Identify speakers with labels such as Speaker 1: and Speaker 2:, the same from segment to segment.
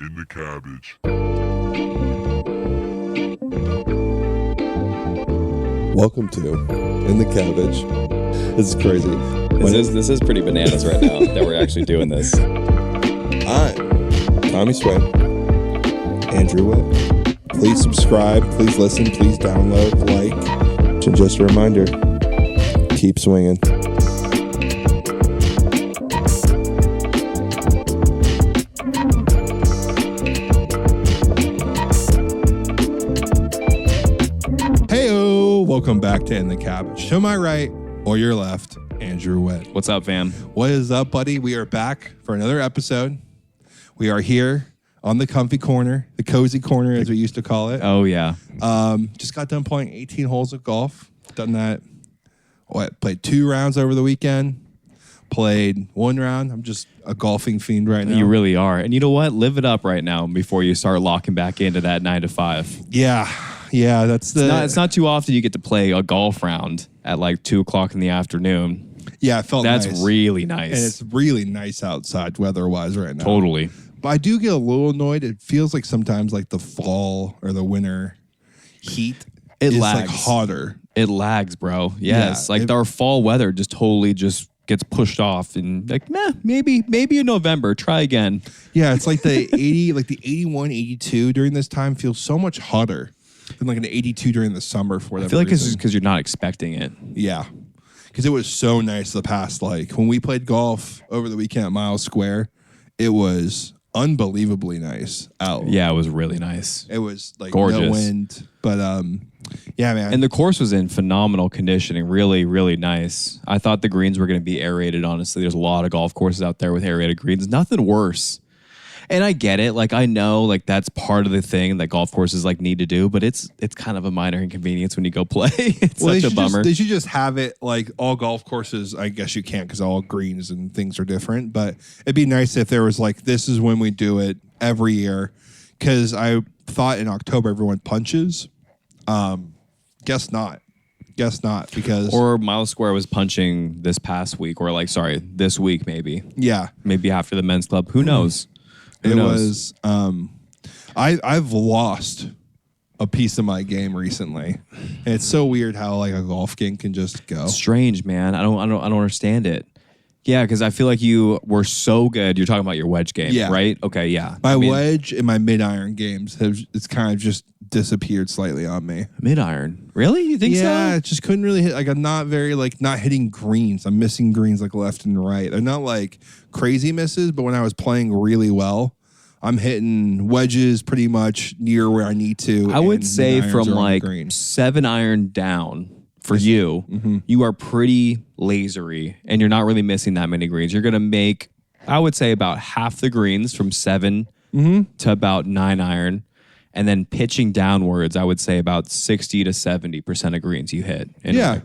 Speaker 1: in the cabbage.
Speaker 2: Welcome to In the Cabbage. This is crazy.
Speaker 3: This is pretty bananas right now that we're actually doing this.
Speaker 2: I'm Tommy Swain, Andrew Witt. Please subscribe, please listen, please download, like. And just a reminder, keep swinging. Heyo, welcome back to In the Cabbage. To my right or your left, Andrew Witt.
Speaker 3: What's up, fam?
Speaker 2: What is up, buddy? We are back for another episode. We are here on the comfy corner, the cozy corner, as we used to call it.
Speaker 3: Oh, yeah.
Speaker 2: Just got done playing 18 holes of golf. Done that. Played 2 rounds over the weekend. Played 1 round. I'm just a golfing fiend right now.
Speaker 3: You really are. And you know what? Live it up right now before you start locking back into that 9 to 5.
Speaker 2: Yeah, that's the.
Speaker 3: It's not too often you get to play a golf round at like 2 o'clock in the afternoon.
Speaker 2: Yeah, it felt
Speaker 3: That's
Speaker 2: nice.
Speaker 3: really nice.
Speaker 2: And it's really nice outside weather-wise right now.
Speaker 3: Totally.
Speaker 2: But I do get a little annoyed. It feels like sometimes like the fall or the winter heat
Speaker 3: It
Speaker 2: is
Speaker 3: lags.
Speaker 2: like hotter.
Speaker 3: It lags, bro. Yes.
Speaker 2: Yeah,
Speaker 3: our fall weather just totally just gets pushed off and like, maybe in November, try again.
Speaker 2: Yeah, it's like the 80, like the 81, 82 during this time feels so much hotter than like an 82 during the summer for whatever
Speaker 3: I feel like it's
Speaker 2: reason.
Speaker 3: just because you're not expecting it.
Speaker 2: Yeah. Because it was so nice the past, like when we played golf over the weekend at Miles Square, it was unbelievably nice out.
Speaker 3: Yeah, it was really nice.
Speaker 2: It was like
Speaker 3: Gorgeous.
Speaker 2: no wind. But yeah, man.
Speaker 3: And the course was in phenomenal conditioning, really, really nice. I thought the greens were going to be aerated, honestly. There's a lot of golf courses out there with aerated greens. Nothing worse. And I get it. Like, I know, like, that's part of the thing that golf courses, like, need to do. But it's kind of a minor inconvenience when you go play. It's such a bummer.
Speaker 2: They should just have it like all golf courses. I guess you can't because all greens and things are different. But it'd be nice if there was like, this is when we do it every year. Because I thought in October everyone punches. Guess not. Because
Speaker 3: Or Miles Square was punching this past week, or this week maybe.
Speaker 2: yeah,
Speaker 3: Maybe after the men's club. Who knows? Who
Speaker 2: it
Speaker 3: knows?
Speaker 2: was. I've lost a piece of my game recently, and it's so weird how like a golf game can just go.
Speaker 3: Strange, man. I don't understand it. Yeah, because I feel like you were so good. You're talking about your wedge game,
Speaker 2: Yeah.
Speaker 3: right? Okay, yeah.
Speaker 2: My wedge and my mid iron games it's kind of just disappeared slightly on me.
Speaker 3: Mid iron. Really? You think
Speaker 2: Yeah,
Speaker 3: so?
Speaker 2: I just couldn't really hit. Like I'm not very like not hitting greens. I'm missing greens like left and right. They're not like crazy misses, but when I was playing really well, I'm hitting wedges pretty much near where I need to.
Speaker 3: I would
Speaker 2: and
Speaker 3: say
Speaker 2: mid-irons
Speaker 3: from
Speaker 2: are on the
Speaker 3: like
Speaker 2: green.
Speaker 3: 7 iron down for you, you are pretty lasery and you're not really missing that many greens. You're going to make, I would say, about half the greens from 7 to about 9 iron. And then pitching downwards, I would say about 60 to 70% of greens you hit.
Speaker 2: Yeah,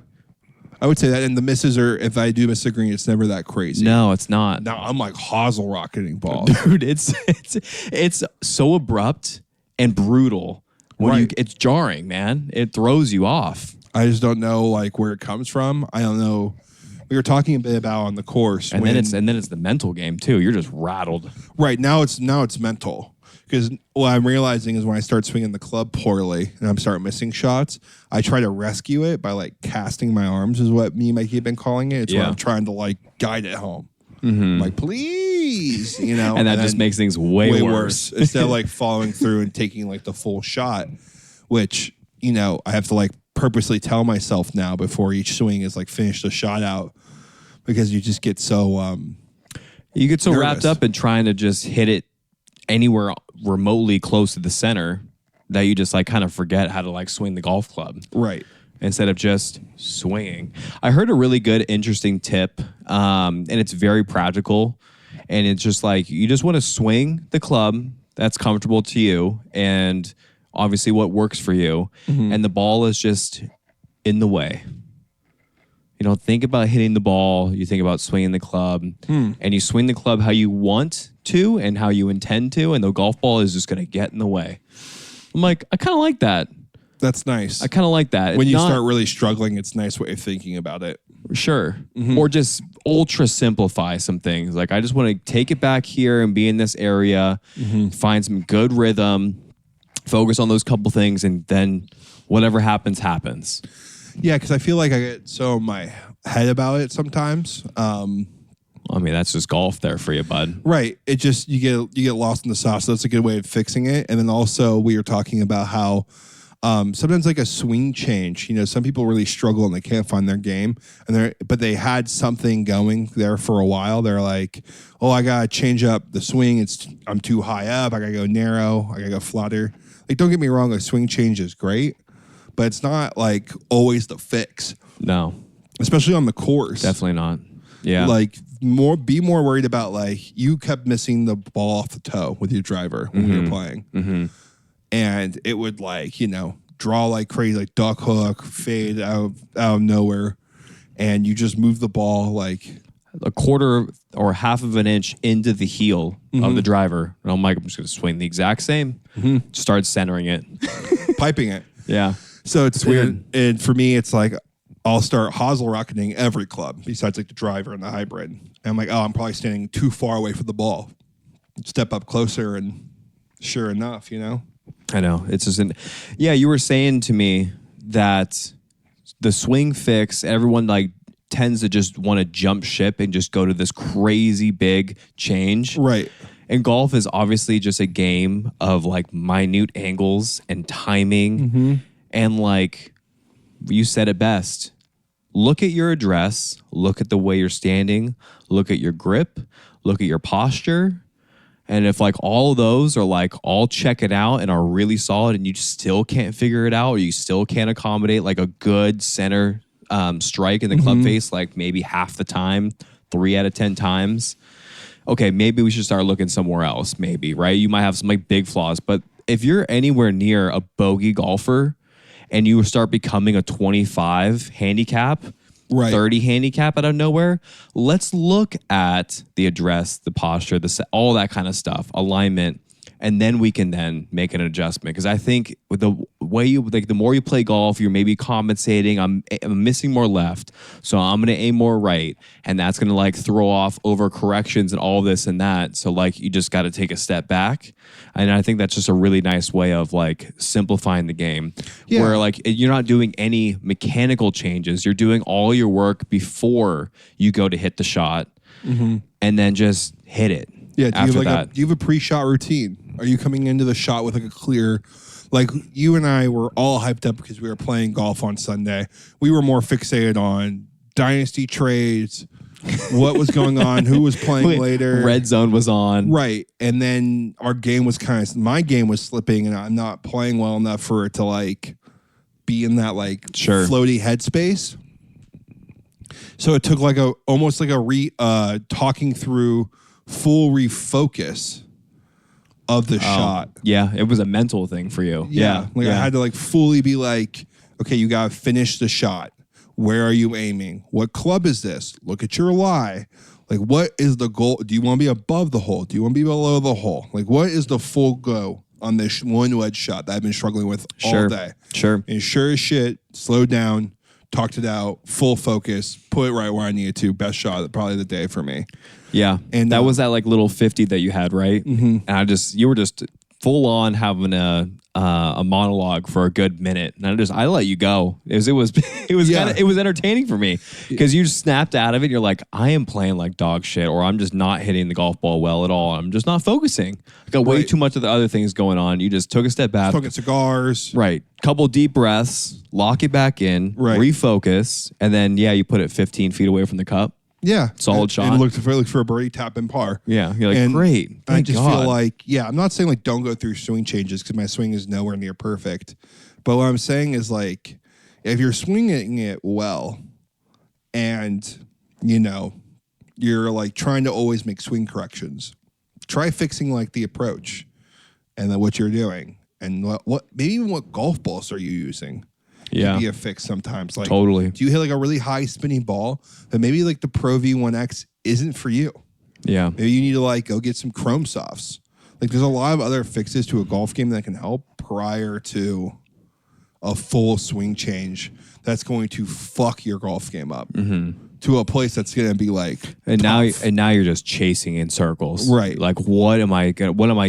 Speaker 2: I would say that. And the misses are, if I do miss a green, it's never that crazy.
Speaker 3: No, it's not.
Speaker 2: Now I'm like hosel rocketing balls.
Speaker 3: Dude, it's so abrupt and brutal.
Speaker 2: Right.
Speaker 3: It's jarring, man. It throws you off.
Speaker 2: I just don't know like where it comes from. I don't know. We were talking a bit about on the course,
Speaker 3: And then it's the mental game too. You're just rattled.
Speaker 2: right now it's mental. Because what I'm realizing is when I start swinging the club poorly and I'm start missing shots, I try to rescue it by like casting my arms is what me and Mikey have been calling it. It's what
Speaker 3: Yeah.
Speaker 2: I'm trying to like guide it home. I'm like, please, you know.
Speaker 3: And that just
Speaker 2: then
Speaker 3: makes things way worse.
Speaker 2: Instead of like following through and taking like the full shot, which, you know, I have to like purposely tell myself now before each swing is like finish the shot out because you just get so
Speaker 3: You get so
Speaker 2: nervous.
Speaker 3: wrapped up in trying to just hit it anywhere remotely close to the center that you just like kind of forget how to like swing the golf club.
Speaker 2: right.
Speaker 3: Instead of just swinging. I heard a really good, interesting tip, and it's very practical. And it's just like, you just want to swing the club that's comfortable to you and obviously what works for you. And the ball is just in the way. You don't think about hitting the ball. You think about swinging the club. And you swing the club how you want to and how you intend to. And the golf ball is just going to get in the way. I'm like, I kind of like that.
Speaker 2: That's nice.
Speaker 3: I kind of like that.
Speaker 2: When
Speaker 3: It's
Speaker 2: you
Speaker 3: not-
Speaker 2: start really struggling, it's nice way of thinking about it.
Speaker 3: Sure. Or just ultra simplify some things. Like, I just want to take it back here and be in this area, find some good rhythm, focus on those couple things, and then whatever happens, happens.
Speaker 2: Yeah, because I feel like I get so in my head about it sometimes.
Speaker 3: I mean, that's just golf there for you, bud.
Speaker 2: Right. It just, you get lost in the sauce. So that's a good way of fixing it. And then also we were talking about how sometimes like a swing change, some people really struggle and they can't find their game, but they had something going there for a while. They're like, oh, I got to change up the swing. I'm too high up. I got to go narrow. I got to go flatter. Like, don't get me wrong. A swing change is great, but it's not like always the fix.
Speaker 3: No.
Speaker 2: Especially on the course.
Speaker 3: Definitely not. Yeah.
Speaker 2: Like, be more worried about, like, you kept missing the ball off the toe with your driver when we were playing. And it would, like, draw like crazy, like duck hook, fade out of nowhere. And you just move the ball like
Speaker 3: a quarter or half of an inch into the heel of the driver. And I'm like, I'm just going to swing the exact same. Start centering it.
Speaker 2: Piping it.
Speaker 3: Yeah.
Speaker 2: So it's weird. And for me, it's like, I'll start hosel rocketing every club besides like the driver and the hybrid. And I'm like, oh, I'm probably standing too far away from the ball. Step up closer, and sure enough,
Speaker 3: I know. It's just you were saying to me that the swing fix, everyone like tends to just want to jump ship and just go to this crazy big change.
Speaker 2: Right.
Speaker 3: And golf is obviously just a game of like minute angles and timing. And like you said it best. Look at your address, look at the way you're standing, look at your grip, look at your posture. And if like all of those are like all check it out and are really solid and you still can't figure it out, or you still can't accommodate like a good center strike in the club face, like maybe half the time, 3 out of 10 times, okay, maybe we should start looking somewhere else, maybe, right? You might have some like big flaws, but if you're anywhere near a bogey golfer and you start becoming a 25 handicap,
Speaker 2: right.
Speaker 3: 30 handicap out of nowhere, let's look at the address, the posture, all that kind of stuff, alignment, and then we can then make an adjustment. Because I think with the way the more you play golf, you're maybe compensating. I'm missing more left, so I'm gonna aim more right, and that's gonna like throw off over corrections and all this and that. So like you just got to take a step back, and I think that's just a really nice way of like simplifying the game, where like you're not doing any mechanical changes. You're doing all your work before you go to hit the shot, and then just hit it.
Speaker 2: Yeah. Do you have a pre-shot routine? Are you coming into the shot with like a clear, like you and I were all hyped up because we were playing golf on Sunday. We were more fixated on dynasty trades, what was going on, who was playing later.
Speaker 3: Red zone was on.
Speaker 2: Right. And then my game was slipping and I'm not playing well enough for it to like be in that like floaty headspace. So it took like almost like a talking through full refocus of the shot.
Speaker 3: Yeah, it was a mental thing for you.
Speaker 2: I had to like fully be like, okay, you got to finish the shot. Where are you aiming? What club is this? Look at your lie. Like, what is the goal? Do you want to be above the hole? Do you want to be below the hole? Like, what is the full go on this one wedge shot that I've been struggling with all day?
Speaker 3: Sure.
Speaker 2: And sure as shit, slowed down, talked it out, full focus, put it right where I needed to. Best shot probably of the day for me.
Speaker 3: Yeah. And that was that like little 50 that you had, right? And you were just full on having a monologue for a good minute, and I let you go. It was entertaining for me because you just snapped out of it. You're like, I am playing like dog shit, or I'm just not hitting the golf ball well at all. I'm just not focusing. I got way too much of the other things going on. You just took a step back,
Speaker 2: smoking cigars,
Speaker 3: right? Couple deep breaths, lock it back in, refocus, and then you put it 15 feet away from the cup.
Speaker 2: Yeah.
Speaker 3: Solid shot.
Speaker 2: And look for a birdie, tap in par.
Speaker 3: Yeah. You're like, great.
Speaker 2: I just feel like, I'm not saying like don't go through swing changes because my swing is nowhere near perfect. But what I'm saying is like, if you're swinging it well and, you're like trying to always make swing corrections, try fixing like the approach and then what you're doing. And maybe even what golf balls are you using? To be a fix sometimes. Like,
Speaker 3: totally.
Speaker 2: Do you hit like a really high spinning ball that maybe like the Pro V1X isn't for you?
Speaker 3: Yeah.
Speaker 2: Maybe you need to like go get some Chrome Softs. Like there's a lot of other fixes to a golf game that can help prior to a full swing change that's going to fuck your golf game up to a place that's going to be like
Speaker 3: now
Speaker 2: tough.
Speaker 3: you're just chasing in circles.
Speaker 2: Right.
Speaker 3: Like what am I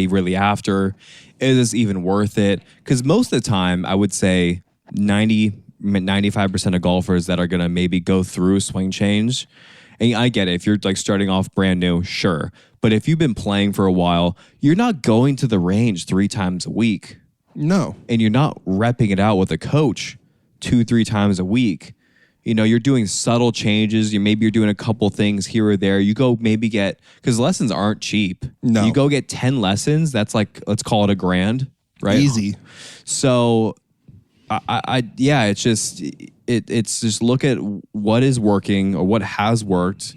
Speaker 3: really after? Is this even worth it? Because most of the time I would say 95% of golfers that are going to maybe go through swing change. And I get it. If you're like starting off brand new, sure. But if you've been playing for a while, you're not going to the range 3 times a week.
Speaker 2: No.
Speaker 3: And you're not repping it out with a coach 2-3 times a week. You know, you're doing subtle changes. Maybe you're doing a couple things here or there. You go maybe because lessons aren't cheap.
Speaker 2: No.
Speaker 3: You go get 10 lessons. That's like, let's call it $1,000, right?
Speaker 2: Easy.
Speaker 3: So it's just look at what is working or what has worked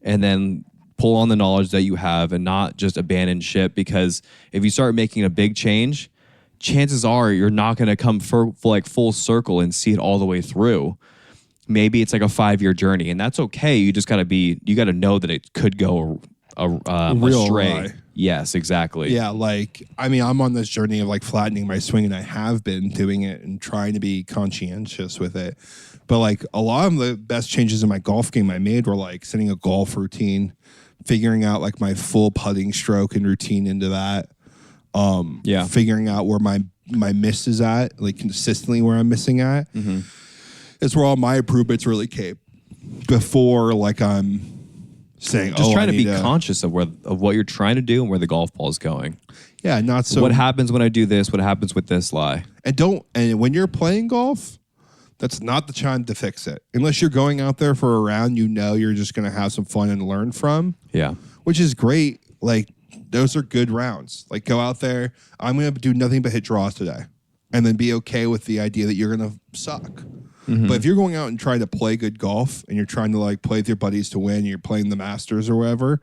Speaker 3: and then pull on the knowledge that you have and not just abandon ship, because if you start making a big change, chances are you're not going to come for like full circle and see it all the way through. Maybe it's like a 5-year journey, and that's okay. You just got to know that it could go
Speaker 2: Real
Speaker 3: astray.
Speaker 2: awry.
Speaker 3: Yes, exactly.
Speaker 2: Yeah, like, I mean, I'm on this journey of like flattening my swing, and I have been doing it and trying to be conscientious with it. But like a lot of the best changes in my golf game I made were like setting a golf routine, figuring out like my full putting stroke and routine into that. Figuring out where my miss is at, like consistently where I'm missing at. Mm-hmm. It's where all my improvements really came. Before like I'm saying,
Speaker 3: just trying to be conscious of what you're trying to do and where the golf ball is going.
Speaker 2: Yeah, not so.
Speaker 3: What happens when I do this? What happens with this lie?
Speaker 2: And when you're playing golf, that's not the time to fix it. Unless you're going out there for a round, you're just going to have some fun and learn from.
Speaker 3: Yeah. Which
Speaker 2: is great. Like, those are good rounds. Like, go out there. I'm going to do nothing but hit draws today. And then be okay with the idea that you're going to suck. Mm-hmm. But if you're going out and trying to play good golf and you're trying to like play with your buddies to win, you're playing the Masters or whatever,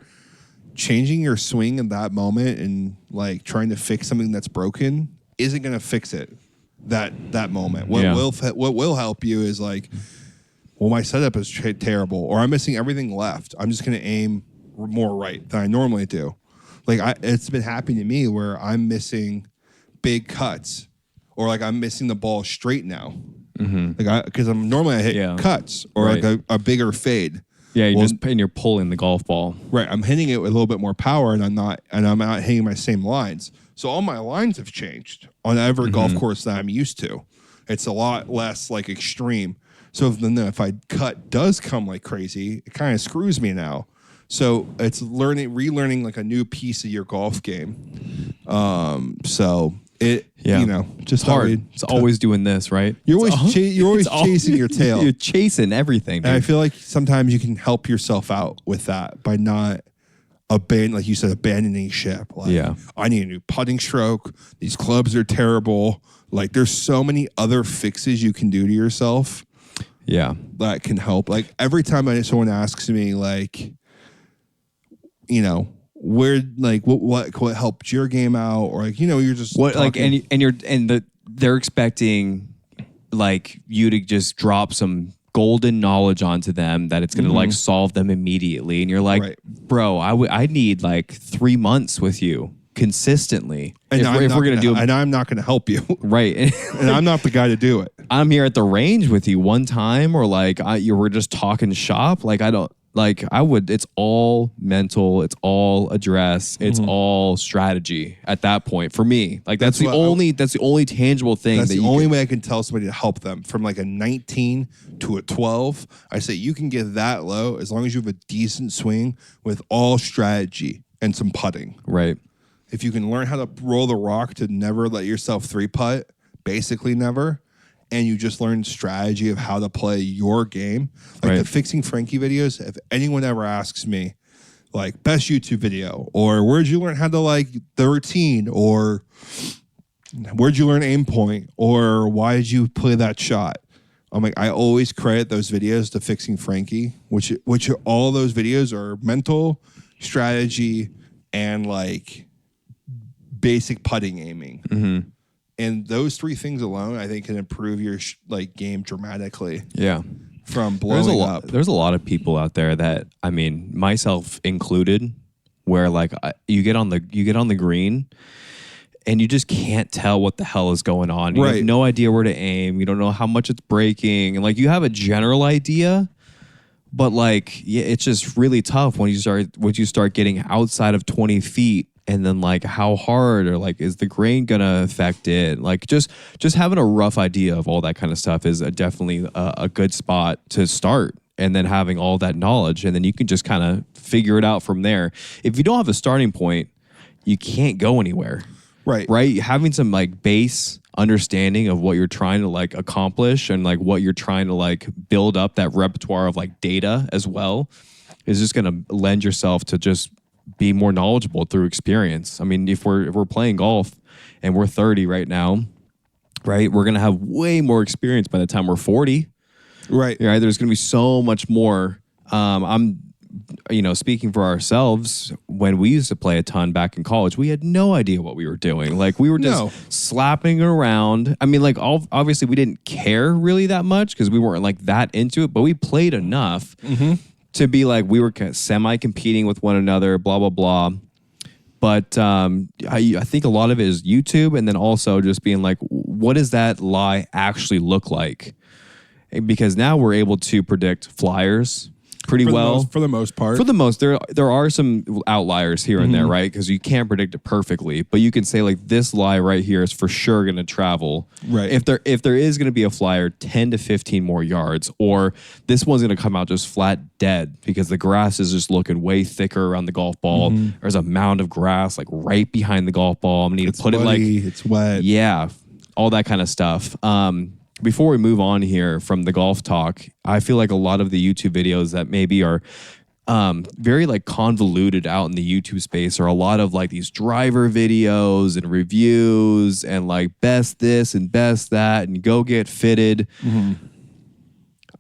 Speaker 2: changing your swing in that moment and like trying to fix something that's broken isn't going to fix it that moment. What will help you is like, well, my setup is terrible, or I'm missing everything left. I'm just going to aim more right than I normally do. Like it's been happening to me where I'm missing big cuts, or like I'm missing the ball straight now. Mm-hmm. Like because I'm normally I hit cuts or like a bigger fade.
Speaker 3: Yeah, you're pulling the golf ball.
Speaker 2: Right, I'm hitting it with a little bit more power, and I'm not hitting my same lines. So all my lines have changed on every golf course that I'm used to. It's a lot less like extreme. So if I cut does come like crazy, it kind of screws me now. So it's relearning like a new piece of your golf game. Just
Speaker 3: hard. It's always doing this, right?
Speaker 2: You're always chasing your tail.
Speaker 3: You're chasing everything, dude.
Speaker 2: And I feel like sometimes you can help yourself out with that by not abandoning ship. Like, I need a new putting stroke. These clubs are terrible. Like, there's so many other fixes you can do to yourself.
Speaker 3: Yeah,
Speaker 2: that can help. Like every time someone asks me, like, where, like, what helped your game out, or like, you're just
Speaker 3: what
Speaker 2: talking.
Speaker 3: like, they're expecting like you to just drop some golden knowledge onto them that it's going to like solve them immediately, and you're like, bro, I need like 3 months with you consistently,
Speaker 2: and if we're gonna do it, and I'm not gonna help you,
Speaker 3: right?
Speaker 2: And I'm not the guy to do it.
Speaker 3: I'm here at the range with you one time, or like we're just talking shop. Like it's all mental, it's all address, it's all strategy at that point for me. Like that's the only tangible thing.
Speaker 2: That's the only way I can tell somebody to help them from like a 19 to a 12. I say you can get that low as long as you have a decent swing with all strategy and some putting.
Speaker 3: Right.
Speaker 2: If you can learn how to roll the rock to never let yourself 3-putt, basically never, and you just learn strategy of how to play your game. Like the Fixing Frankie videos, if anyone ever asks me, like, best YouTube video, or where'd you learn how to, like, the routine, or where'd you learn aim point, or why did you play that shot? I'm like, I always credit those videos to Fixing Frankie, which all those videos are mental, strategy, and, like, basic putting aiming. Mm-hmm. And those 3 things alone, I think, can improve your game dramatically.
Speaker 3: Yeah,
Speaker 2: from blowing up.
Speaker 3: There's a lot of people out there that, I mean, myself included, where like you get on the green, and you just can't tell what the hell is going on. You have no idea where to aim. You don't know how much it's breaking. And like you have a general idea, but like it's just really tough when you start getting outside of 20 feet. And then like how hard or like is the grain gonna affect it? Like just having a rough idea of all that kind of stuff is definitely a good spot to start. And then having all that knowledge, and then you can just kind of figure it out from there. If you don't have a starting point, you can't go anywhere. Right. Having some like base understanding of what you're trying to like accomplish and like what you're trying to like build up that repertoire of like data as well is just gonna lend yourself to just be more knowledgeable through experience. I mean, if we're playing golf and we're 30 right now, right, we're gonna have way more experience by the time we're 40. Right. There's going to be so much more. I'm, speaking for ourselves, when we used to play a ton back in college, we had no idea what we were doing. Like we were just slapping it around. I mean, like obviously we didn't care really that much because we weren't like that into it, but we played enough to be like, we were semi-competing with one another, blah, blah, blah. But I think a lot of it is YouTube, and then also just being like, what does that lie actually look like? Because now we're able to predict flyers pretty well.
Speaker 2: For the most part.
Speaker 3: For the most, there are some outliers here and there, right? Because you can't predict it perfectly. But you can say, like, this lie right here is for sure going to travel.
Speaker 2: Right.
Speaker 3: If there is going to be a flyer, 10 to 15 more yards. Or this one's going to come out just flat dead because the grass is just looking way thicker around the golf ball. There's a mound of grass, like, right behind the golf ball. I'm going to need to put
Speaker 2: muddy,
Speaker 3: it, like...
Speaker 2: It's wet.
Speaker 3: Yeah. All that kind of stuff. Before we move on here from the golf talk, I feel like a lot of the YouTube videos that maybe are very like convoluted out in the YouTube space are a lot of like these driver videos and reviews and like best this and best that and go get fitted.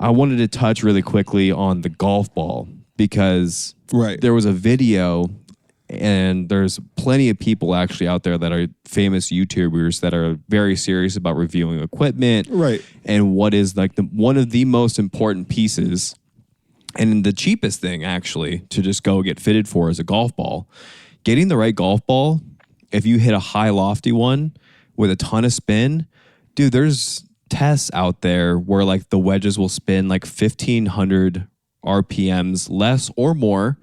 Speaker 3: I wanted to touch really quickly on the golf ball because there was a video, and there's plenty of people actually out there that are famous YouTubers that are very serious about reviewing equipment.
Speaker 2: Right.
Speaker 3: And what is like one of the most important pieces and the cheapest thing actually to just go get fitted for is a golf ball. Getting the right golf ball, if you hit a high lofty one with a ton of spin, dude, there's tests out there where like the wedges will spin like 1,500 RPMs less or more.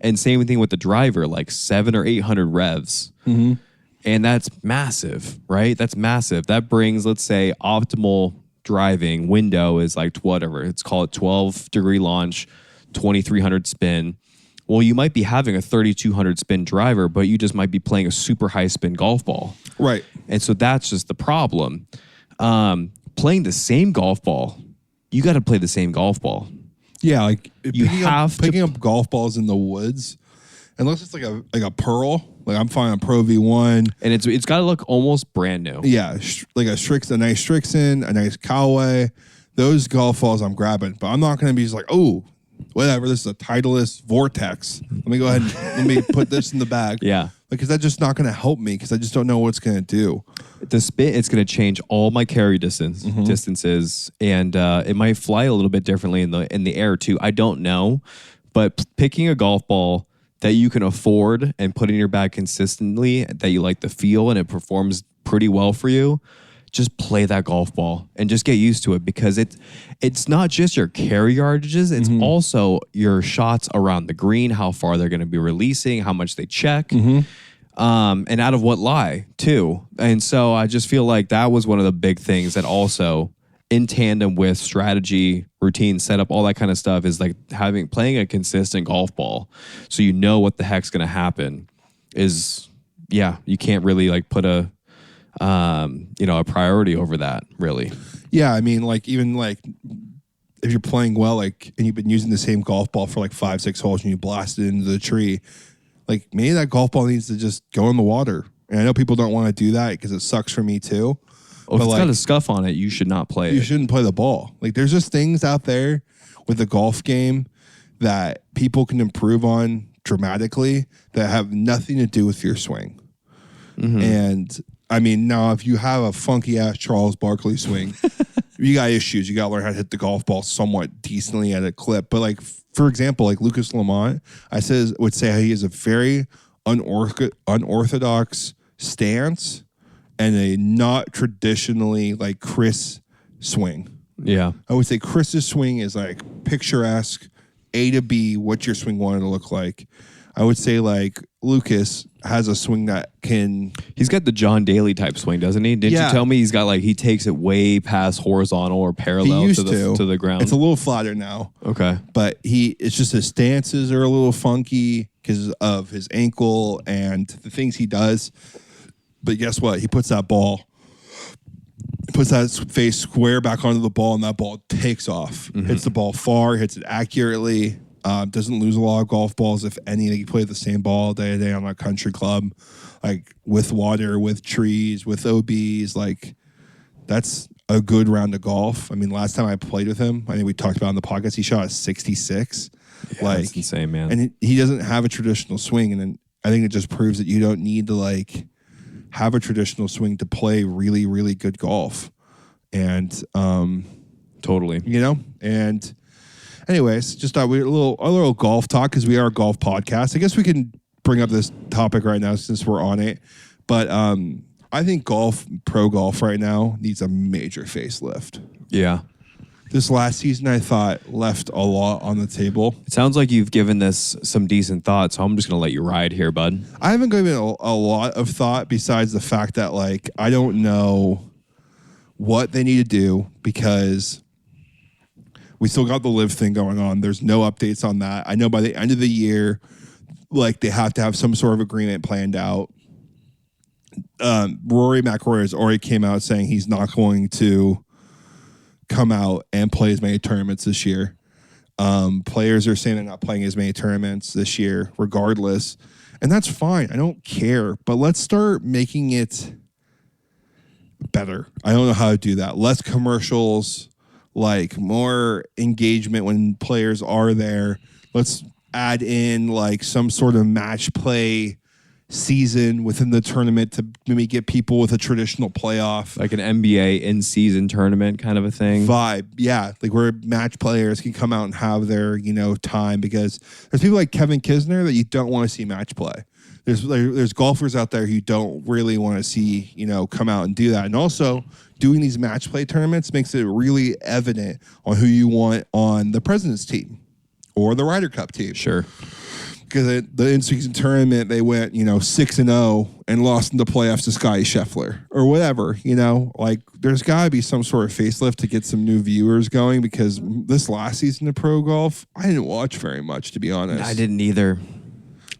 Speaker 3: And same thing with the driver, like 700 or 800 revs. And that's massive, right? That's massive. That brings, let's say, optimal driving window is like whatever. It's called 12-degree launch, 2,300 spin. Well, you might be having a 3,200 spin driver, but you just might be playing a super high spin golf ball.
Speaker 2: Right.
Speaker 3: And so that's just the problem. Playing the same golf ball, you got to play the same golf ball.
Speaker 2: Yeah, like
Speaker 3: picking
Speaker 2: up golf balls in the woods, unless it's like a pearl. Like I'm finding a Pro V1,
Speaker 3: and it's got to look almost brand new.
Speaker 2: Yeah, like a nice Strixon, a nice Callaway. Those golf balls I'm grabbing, but I'm not going to be just like, oh, whatever. This is a Titleist Vortex. Let me go ahead and let me put this in the bag.
Speaker 3: Yeah,
Speaker 2: because that's just not going to help me because I just don't know what it's going to do.
Speaker 3: The spin, it's going to change all my carry distances, and it might fly a little bit differently in the air too. I don't know, but picking a golf ball that you can afford and put in your bag consistently, that you like the feel and it performs pretty well for you, just play that golf ball and just get used to it because it's not just your carry yardages, it's also your shots around the green, how far they're going to be releasing, how much they check. And out of what lie too. And so I just feel like that was one of the big things that also in tandem with strategy, routine, setup, all that kind of stuff is like playing a consistent golf ball. So you know what the heck's going to happen is, you can't really like put a priority over that really.
Speaker 2: Yeah. I mean, like even like if you're playing well, like, and you've been using the same golf ball for like 5-6 holes and you blast it into the tree, like maybe that golf ball needs to just go in the water. And I know people don't want to do that because it sucks for me too.
Speaker 3: Well, if it's got a scuff on it, you should not play it.
Speaker 2: You shouldn't play the ball. Like there's just things out there with the golf game that people can improve on dramatically that have nothing to do with your swing. And I mean, now if you have a funky ass Charles Barkley swing, you got issues. You got to learn how to hit the golf ball somewhat decently at a clip. But like, for example, like Lucas Lamont, would say he is a very unorthodox stance and a not traditionally like Chris swing.
Speaker 3: Yeah.
Speaker 2: I would say Chris's swing is like picturesque, A to B, what your swing wanted to look like. I would say like Lucas has a swing that can.
Speaker 3: He's got the John Daly type swing, doesn't he? Didn't you tell me he's got like he takes it way past horizontal or parallel to the ground?
Speaker 2: It's a little flatter now.
Speaker 3: Okay,
Speaker 2: but it's just his stances are a little funky because of his ankle and the things he does. But guess what? He puts that face square back onto the ball, and that ball takes off. Hits the ball far, hits it accurately. Doesn't lose a lot of golf balls, if any. Like, you play the same ball day to day on a country club, like with water, with trees, with OBs. Like, that's a good round of golf. I mean, last time I played with him, I think we talked about in the podcast, he shot a 66.
Speaker 3: Yeah, like, that's insane, man.
Speaker 2: And he doesn't have a traditional swing, and then I think it just proves that you don't need to like have a traditional swing to play really, really good golf. And
Speaker 3: totally,
Speaker 2: and. Anyways, just thought we a little golf talk because we are a golf podcast. I guess we can bring up this topic right now since we're on it. But I think pro golf right now needs a major facelift.
Speaker 3: Yeah.
Speaker 2: This last season, I thought, left a lot on the table.
Speaker 3: It sounds like you've given this some decent thought, so I'm just going to let you ride here, bud.
Speaker 2: I haven't given a lot of thought besides the fact that, like, I don't know what they need to do because we still got the live thing going on. There's no updates on that. I know by the end of the year, like, they have to have some sort of agreement planned out. Rory McIlroy has already came out saying he's not going to come out and play as many tournaments this year. Players are saying they're not playing as many tournaments this year, regardless. And that's fine. I don't care. But let's start making it better. I don't know how to do that. Less commercials. Like, more engagement when players are there. Let's add in like some sort of match play season within the tournament to maybe get people with a traditional playoff.
Speaker 3: Like an NBA in-season tournament kind of a thing.
Speaker 2: Vibe, yeah. Like where match players can come out and have their, time, because there's people like Kevin Kisner that you don't want to see match play. There's golfers out there who you don't really want to see, come out and do that. And also, doing these match play tournaments makes it really evident on who you want on the President's team or the Ryder Cup team.
Speaker 3: Sure.
Speaker 2: Because the in-season tournament, they went, 6-0 and lost in the playoffs to Scotty Scheffler or whatever, Like, there's got to be some sort of facelift to get some new viewers going, because this last season of pro golf, I didn't watch very much, to be honest.
Speaker 3: I didn't either.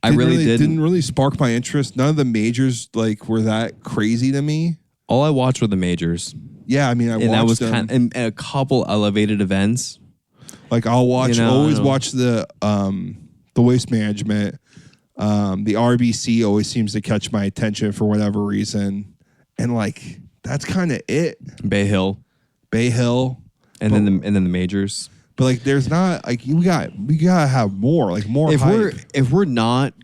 Speaker 3: I
Speaker 2: didn't really spark my interest. None of the majors, were that crazy to me.
Speaker 3: All I watched were the majors.
Speaker 2: Yeah, I mean, I watched them.
Speaker 3: And a couple elevated events.
Speaker 2: Like, I'll watch, always watch the Waste Management. The RBC always seems to catch my attention for whatever reason. And, that's kind of it.
Speaker 3: Bay Hill. And then the majors.
Speaker 2: But there's not we gotta have more more.
Speaker 3: If we're not,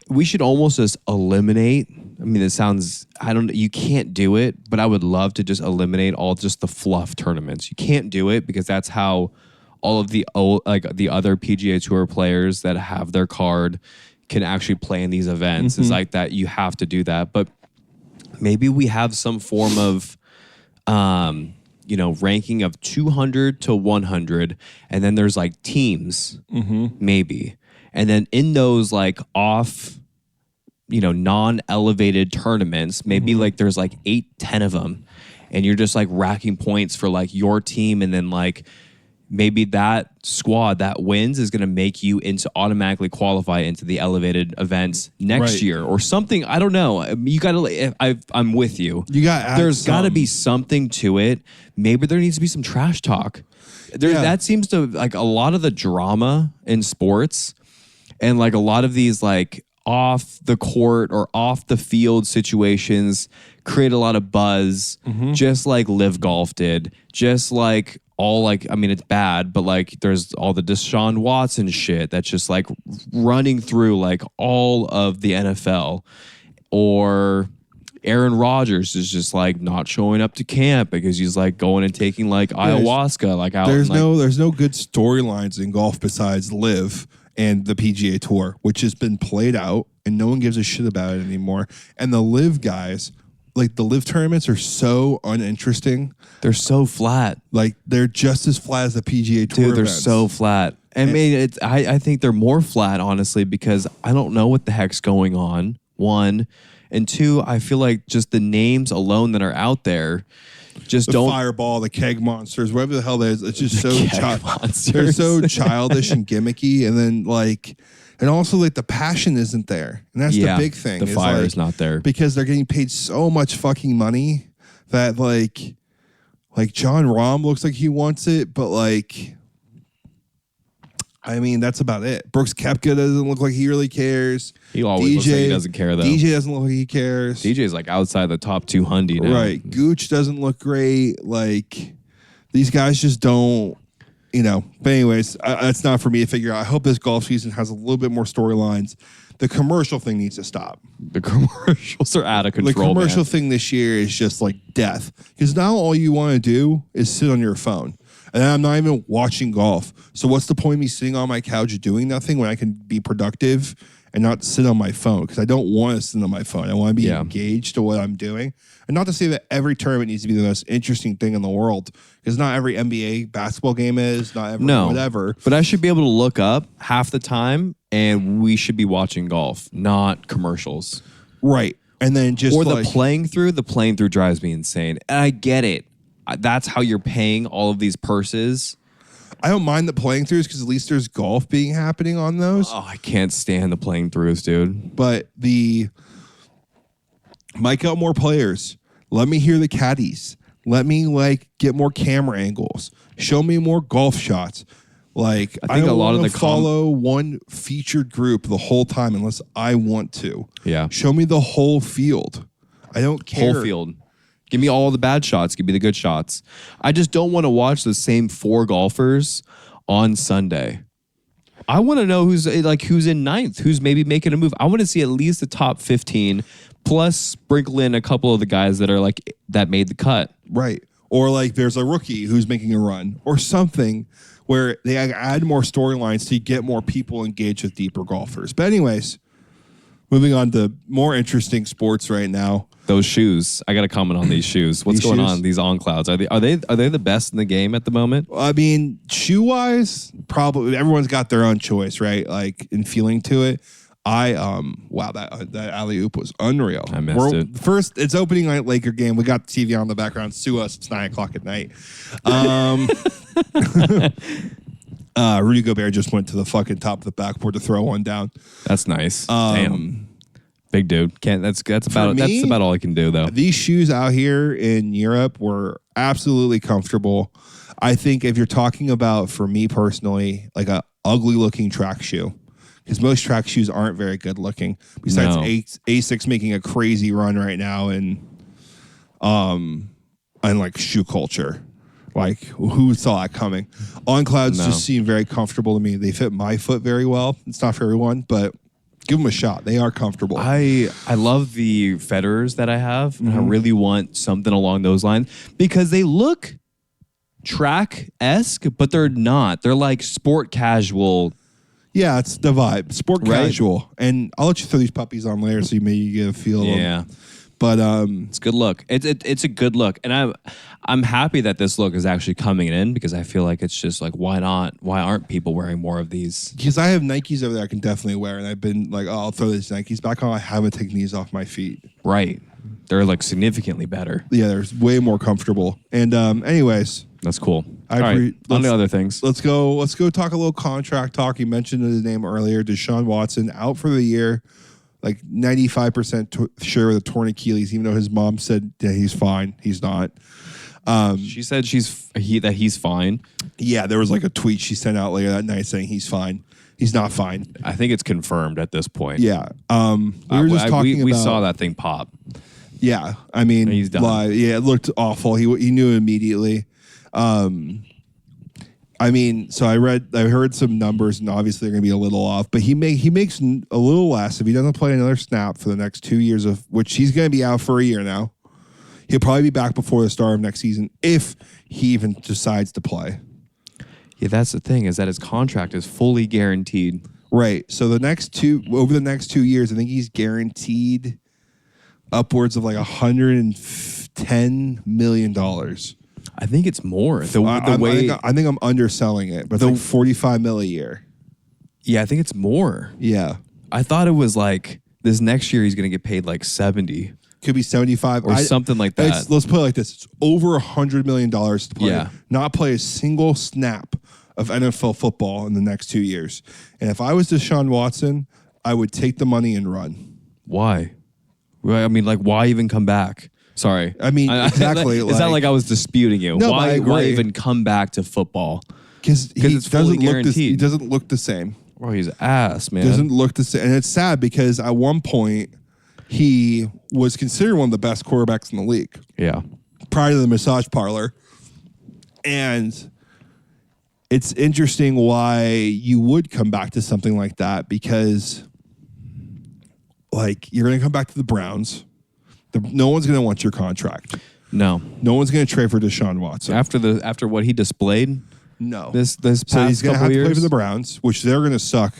Speaker 3: we should almost just eliminate. I mean, it sounds, you can't do it, but I would love to just eliminate all just the fluff tournaments. You can't do it because that's how all of the the other PGA Tour players that have their card can actually play in these events. It's like that. You have to do that, but maybe we have some form of, ranking of 200 to 100, and then there's teams, maybe. And then in those off, non-elevated tournaments, maybe there's 8-10 of them, and you're just racking points for your team, and then maybe that squad that wins is going to make you automatically qualify into the elevated events next year or something. I don't know. You got to. I'm with you. There's got to be something to it. Maybe there needs to be some trash talk. That seems to a lot of the drama in sports, and a lot of these off the court or off the field situations create a lot of buzz, just like Live Golf did, just all it's bad, but there's all the Deshaun Watson shit that's just running through all of the NFL, or Aaron Rodgers is just not showing up to camp because he's going and taking ayahuasca.
Speaker 2: There's no good storylines in golf besides Live. and the PGA Tour, which has been played out and no one gives a shit about it anymore. And the live guys, like the live tournaments are so uninteresting.
Speaker 3: They're so flat.
Speaker 2: Like they're just as flat as the PGA Tour
Speaker 3: Dude, they're
Speaker 2: events.
Speaker 3: so flat. I mean, I think they're more flat, honestly, because I don't know what the heck's going on, one. And two, I feel like just the names alone that are out there just
Speaker 2: the
Speaker 3: don't.
Speaker 2: Fireball, the keg monsters, whatever the hell that is. It's just so
Speaker 3: monsters.
Speaker 2: they're so childish and gimmicky, and then like, and also like the passion isn't there, and that's the big thing.
Speaker 3: The fire
Speaker 2: like,
Speaker 3: is not there
Speaker 2: because they're getting paid so much fucking money that like John Rahm looks like he wants it, but like. I mean, that's about it. Brooks Koepka doesn't look like he really cares.
Speaker 3: He always looks like he doesn't care, though.
Speaker 2: DJ doesn't look like he cares.
Speaker 3: DJ's like outside the top 200 now.
Speaker 2: Right. Gooch doesn't look great. Like, these guys just don't, you know. But anyways, that's not for me to figure out. I hope this golf season has a little bit more storylines. The commercial thing needs to stop.
Speaker 3: The commercials are out of control.
Speaker 2: The commercial thing this year is just like death. Because now all you want to do is sit on your phone. And I'm not even watching golf. So what's the point of me sitting on my couch doing nothing when I can be productive and not sit on my phone? Because I don't want to sit on my phone. I want to be engaged to what I'm doing. And not to say that every tournament needs to be the most interesting thing in the world. Because not every NBA basketball game is, not every whatever.
Speaker 3: But I should be able to look up half the time and we should be watching golf, not commercials.
Speaker 2: Right. And then just
Speaker 3: or the playing through drives me insane. And I get it. That's how you're paying all of these purses.
Speaker 2: I don't mind the playing throughs because at least there's golf being happening on those.
Speaker 3: Oh, I can't stand the playing throughs, dude.
Speaker 2: But the mic out more players. Let me hear the caddies. Let me like get more camera angles. Show me more golf shots. Like I think a lot of the follow one featured group the whole time unless I want to.
Speaker 3: Yeah.
Speaker 2: Show me the whole field. I don't care.
Speaker 3: Whole field. Give me all the bad shots. Give me the good shots. I just don't want to watch the same 4 golfers on Sunday. I want to know who's in ninth, who's maybe making a move. I want to see at least the top 15, plus sprinkle in a couple of the guys that are like that made the cut.
Speaker 2: Right. Or like there's a rookie who's making a run or something where they add more storylines to get more people engaged with deeper golfers. But anyways, moving on to more interesting sports right now.
Speaker 3: Those shoes. I got to comment on these shoes. What's going on? These On Clouds. Are they the best in the game at the moment?
Speaker 2: I mean, shoe wise, probably everyone's got their own choice, right? Like in feeling to it. Wow, that alley oop was unreal.
Speaker 3: I missed it.
Speaker 2: First, it's opening night Laker game. We got the TV on in the background. Sue us. It's 9:00 at night. Rudy Gobert just went to the fucking top of the backboard to throw one down.
Speaker 3: That's nice. Damn. Big dude. That's about all I can do though.
Speaker 2: These shoes out here in Europe were absolutely comfortable. I think if you're talking about, for me personally, like a ugly looking track shoe, because most track shoes aren't very good looking. Besides Asics making a crazy run right now and like shoe culture. Like who saw that coming? On Clouds just seem very comfortable to me. They fit my foot very well. It's not for everyone, but give them a shot. They are comfortable.
Speaker 3: I love the Federers that I have, and I really want something along those lines because they look track-esque, but they're not. They're like sport casual.
Speaker 2: Yeah, it's the vibe. Sport casual. And I'll let you throw these puppies on later so you maybe get a feel of them. But
Speaker 3: it's a good look. It's a good look. And I'm happy that this look is actually coming in because I feel like it's just like, why not? Why aren't people wearing more of these?
Speaker 2: Because I have Nikes over there I can definitely wear. And I've been like, oh, I'll throw these Nikes back on. I haven't taken these off my feet.
Speaker 3: Right. They're like significantly better.
Speaker 2: Yeah, they're way more comfortable. And anyways.
Speaker 3: That's cool. All right, on to other things.
Speaker 2: Let's go talk a little contract talk. You mentioned his name earlier. Deshaun Watson out for the year. Like 95% sure with a torn Achilles, even though his mom said that he's fine. He's not.
Speaker 3: She said that he's fine.
Speaker 2: Yeah, there was like a tweet she sent out later that night saying he's fine. He's not fine.
Speaker 3: I think it's confirmed at this point.
Speaker 2: Yeah. We were just talking about...
Speaker 3: We saw that thing pop.
Speaker 2: Yeah. I mean,
Speaker 3: he's done.
Speaker 2: Yeah, it looked awful. He knew immediately. I mean, so I heard some numbers, and obviously they're going to be a little off, but he makes a little less if he doesn't play another snap for the next 2 years, of which he's going to be out for a year now. He'll probably be back before the start of next season if he even decides to play.
Speaker 3: Yeah, that's the thing, is that his contract is fully guaranteed.
Speaker 2: Right. So over the next 2 years, I think he's guaranteed upwards of like $110 million.
Speaker 3: I think it's more.
Speaker 2: I think I'm underselling it, but it's like $45 million a year.
Speaker 3: Yeah, I think it's more.
Speaker 2: Yeah.
Speaker 3: I thought it was like this next year he's going to get paid like 70.
Speaker 2: Could be 75
Speaker 3: or something like that.
Speaker 2: Let's put it like this. It's over $100 million to play.
Speaker 3: Yeah.
Speaker 2: Not play a single snap of NFL football in the next 2 years. And if I was Deshaun Watson, I would take the money and run.
Speaker 3: Why? I mean, like, why even come back? Sorry.
Speaker 2: I mean, exactly.
Speaker 3: It's not like I was disputing you.
Speaker 2: No, I agree.
Speaker 3: Why even come back to football?
Speaker 2: Because
Speaker 3: it's fully guaranteed.
Speaker 2: He doesn't look the same.
Speaker 3: Oh, he's ass, man.
Speaker 2: Doesn't look the same. And it's sad because at one point, he was considered one of the best quarterbacks in the league.
Speaker 3: Yeah.
Speaker 2: Prior to the massage parlor. And it's interesting why you would come back to something like that because, like, you're going to come back to the Browns. No one's going to want your contract.
Speaker 3: No.
Speaker 2: No one's going to trade for Deshaun Watson.
Speaker 3: After what he displayed?
Speaker 2: No.
Speaker 3: This past
Speaker 2: so he's going to have
Speaker 3: years?
Speaker 2: to play for the Browns, which they're going to suck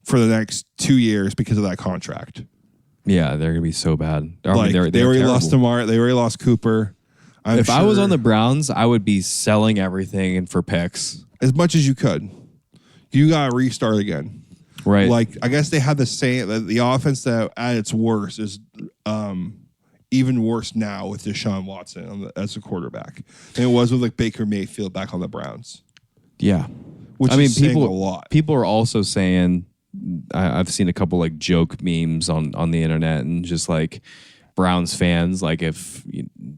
Speaker 2: for the next 2 years because of that contract.
Speaker 3: Yeah, they're going to be so bad.
Speaker 2: They already lost Tamar. They already lost Cooper.
Speaker 3: If I was on the Browns, I would be selling everything for picks.
Speaker 2: As much as you could. You got to restart again.
Speaker 3: Right.
Speaker 2: Like, I guess they had the same, the offense that at its worst is even worse now with Deshaun Watson as a quarterback than it was with like Baker Mayfield back on the Browns.
Speaker 3: Yeah.
Speaker 2: Which is saying a lot.
Speaker 3: People are also saying, I've seen a couple like joke memes on the internet and just like Browns fans, like if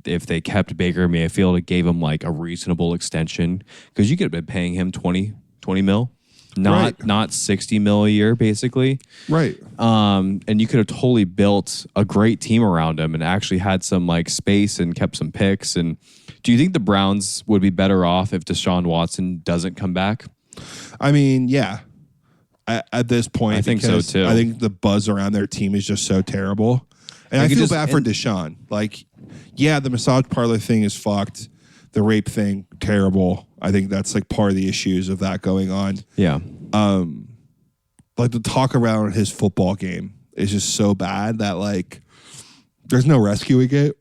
Speaker 3: they kept Baker Mayfield, it gave him like a reasonable extension because you could have been paying him 20 mil. Not 60 mil a year, basically.
Speaker 2: Right.
Speaker 3: And you could have totally built a great team around him and actually had some like space and kept some picks. And do you think the Browns would be better off if Deshaun Watson doesn't come back?
Speaker 2: I mean, yeah. At this point,
Speaker 3: I think so too.
Speaker 2: I think the buzz around their team is just so terrible. And I feel bad for Deshaun. Like, yeah, the massage parlor thing is fucked. The rape thing, terrible. I think that's like part of the issues of that going on.
Speaker 3: Yeah.
Speaker 2: Like the talk around his football game is just so bad that like there's no rescuing it.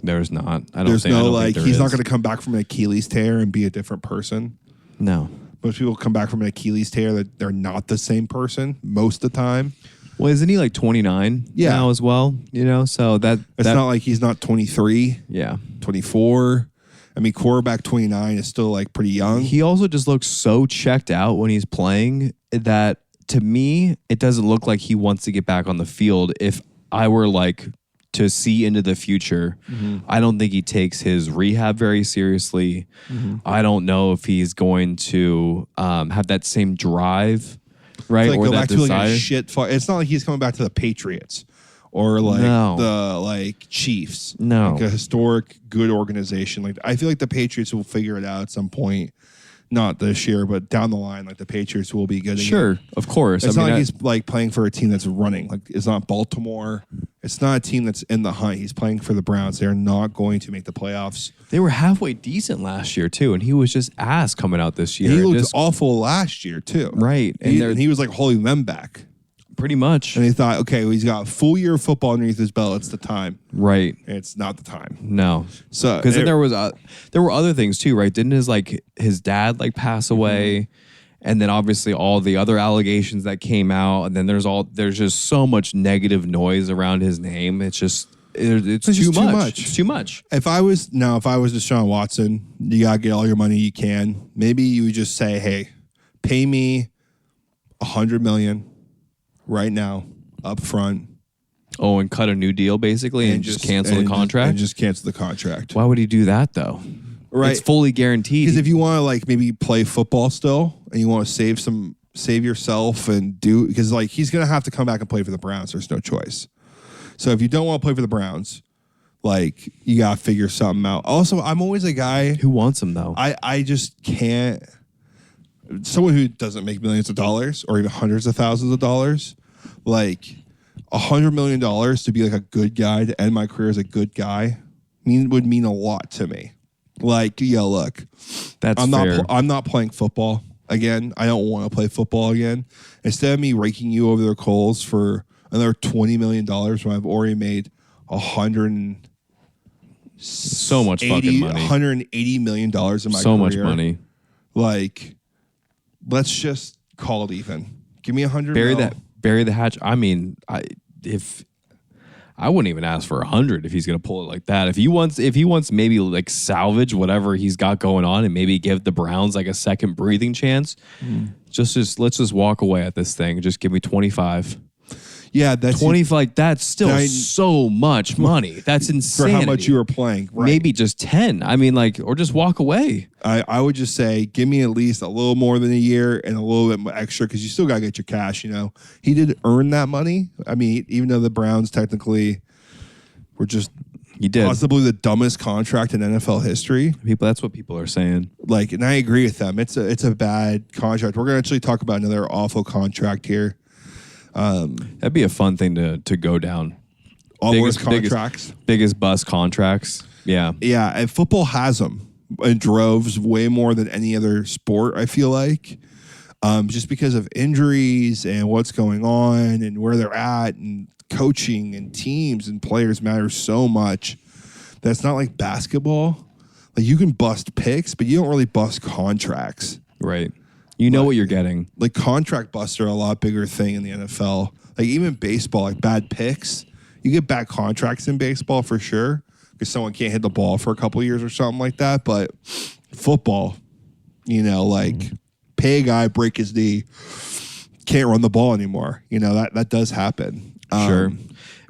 Speaker 3: There's not.
Speaker 2: He's not going to come back from an Achilles tear and be a different person.
Speaker 3: No.
Speaker 2: Most people come back from an Achilles tear that they're not the same person most of the time.
Speaker 3: Well, isn't he like 29 now as well? You know, so it's
Speaker 2: not like he's not 23.
Speaker 3: Yeah.
Speaker 2: 24. I mean, quarterback 29 is still like pretty young.
Speaker 3: He also just looks so checked out when he's playing that to me, it doesn't look like he wants to get back on the field. If I were like to see into the future, I don't think he takes his rehab very seriously. I don't know if he's going to have that same drive, right?
Speaker 2: Like
Speaker 3: or
Speaker 2: go
Speaker 3: that
Speaker 2: back
Speaker 3: desire.
Speaker 2: to like a shit. It's not like he's coming back to the Patriots or like the like Chiefs.
Speaker 3: No,
Speaker 2: like a historic good organization. Like I feel like the Patriots will figure it out at some point. Not this year, but down the line, like the Patriots will be good.
Speaker 3: Sure,
Speaker 2: again.
Speaker 3: Of course.
Speaker 2: It's not like he's like playing for a team that's running. Like it's not Baltimore. It's not a team that's in the hunt. He's playing for the Browns. They're not going to make the playoffs.
Speaker 3: They were halfway decent last year too, and he was just ass coming out this year.
Speaker 2: He looked awful last year too.
Speaker 3: Right,
Speaker 2: and he was like holding them back.
Speaker 3: Pretty much.
Speaker 2: And he thought, okay, well, he's got a full year of football underneath his belt. It's the time.
Speaker 3: Right.
Speaker 2: And it's not the time.
Speaker 3: No.
Speaker 2: So
Speaker 3: because then there were other things too, right? Didn't his dad like pass away, and then obviously all the other allegations that came out, and then there's just so much negative noise around his name. It's just it's too much. It's too much.
Speaker 2: If I was Deshaun Watson, you gotta get all your money you can. Maybe you would just say, hey, pay me $100 million. Right now, up front.
Speaker 3: Oh, and cut a new deal basically and just cancel the contract?
Speaker 2: And just cancel the contract.
Speaker 3: Why would he do that though?
Speaker 2: Right.
Speaker 3: It's fully guaranteed.
Speaker 2: Because if you want to like maybe play football still and you want to save yourself and because like he's going to have to come back and play for the Browns. There's no choice. So if you don't want to play for the Browns, like you got to figure something out. Also, I'm always a guy.
Speaker 3: Who wants him though?
Speaker 2: I just can't. Someone who doesn't make millions of dollars or even hundreds of thousands of dollars, like $100 million to be like a good guy, to end my career as a good guy, would mean a lot to me. Like, look,
Speaker 3: I'm
Speaker 2: not playing football. again. I don't want to play football again. Instead of me raking you over the coals for another $20 million when I've already made
Speaker 3: so much fucking money.
Speaker 2: $180 million in my career.
Speaker 3: So much money.
Speaker 2: Like, let's just call it even. Give me $100
Speaker 3: million. Bury the hatch. I mean, I wouldn't even ask for 100 if he's gonna pull it like that. If he wants maybe like salvage whatever he's got going on and maybe give the Browns like a second breathing chance, let's just walk away at this thing. Just give me 25.
Speaker 2: Yeah, that's
Speaker 3: 25. Like that's still so much money. That's insanity.
Speaker 2: For how much you were playing. Right.
Speaker 3: Maybe just 10. I mean, like, or just walk away.
Speaker 2: I would just say, give me at least a little more than a year and a little bit extra because you still got to get your cash, you know. He did earn that money. I mean, even though the Browns technically were just possibly the dumbest contract in NFL history.
Speaker 3: That's what people are saying.
Speaker 2: Like, and I agree with them. It's a bad contract. We're going to actually talk about another awful contract here.
Speaker 3: That'd be a fun thing to go down.
Speaker 2: All worst contracts.
Speaker 3: Biggest bust contracts. Yeah.
Speaker 2: Yeah, and football has them in droves way more than any other sport, I feel like. Just because of injuries and what's going on and where they're at and coaching and teams and players matter so much. That's not like basketball. Like you can bust picks, but you don't really bust contracts.
Speaker 3: Right. You know what you're getting.
Speaker 2: Like contract busts are a lot bigger thing in the NFL. Like even baseball, like bad picks. You get bad contracts in baseball for sure because someone can't hit the ball for a couple of years or something like that. But football, you know, like pay a guy, break his knee, can't run the ball anymore. You know, that does happen.
Speaker 3: Sure.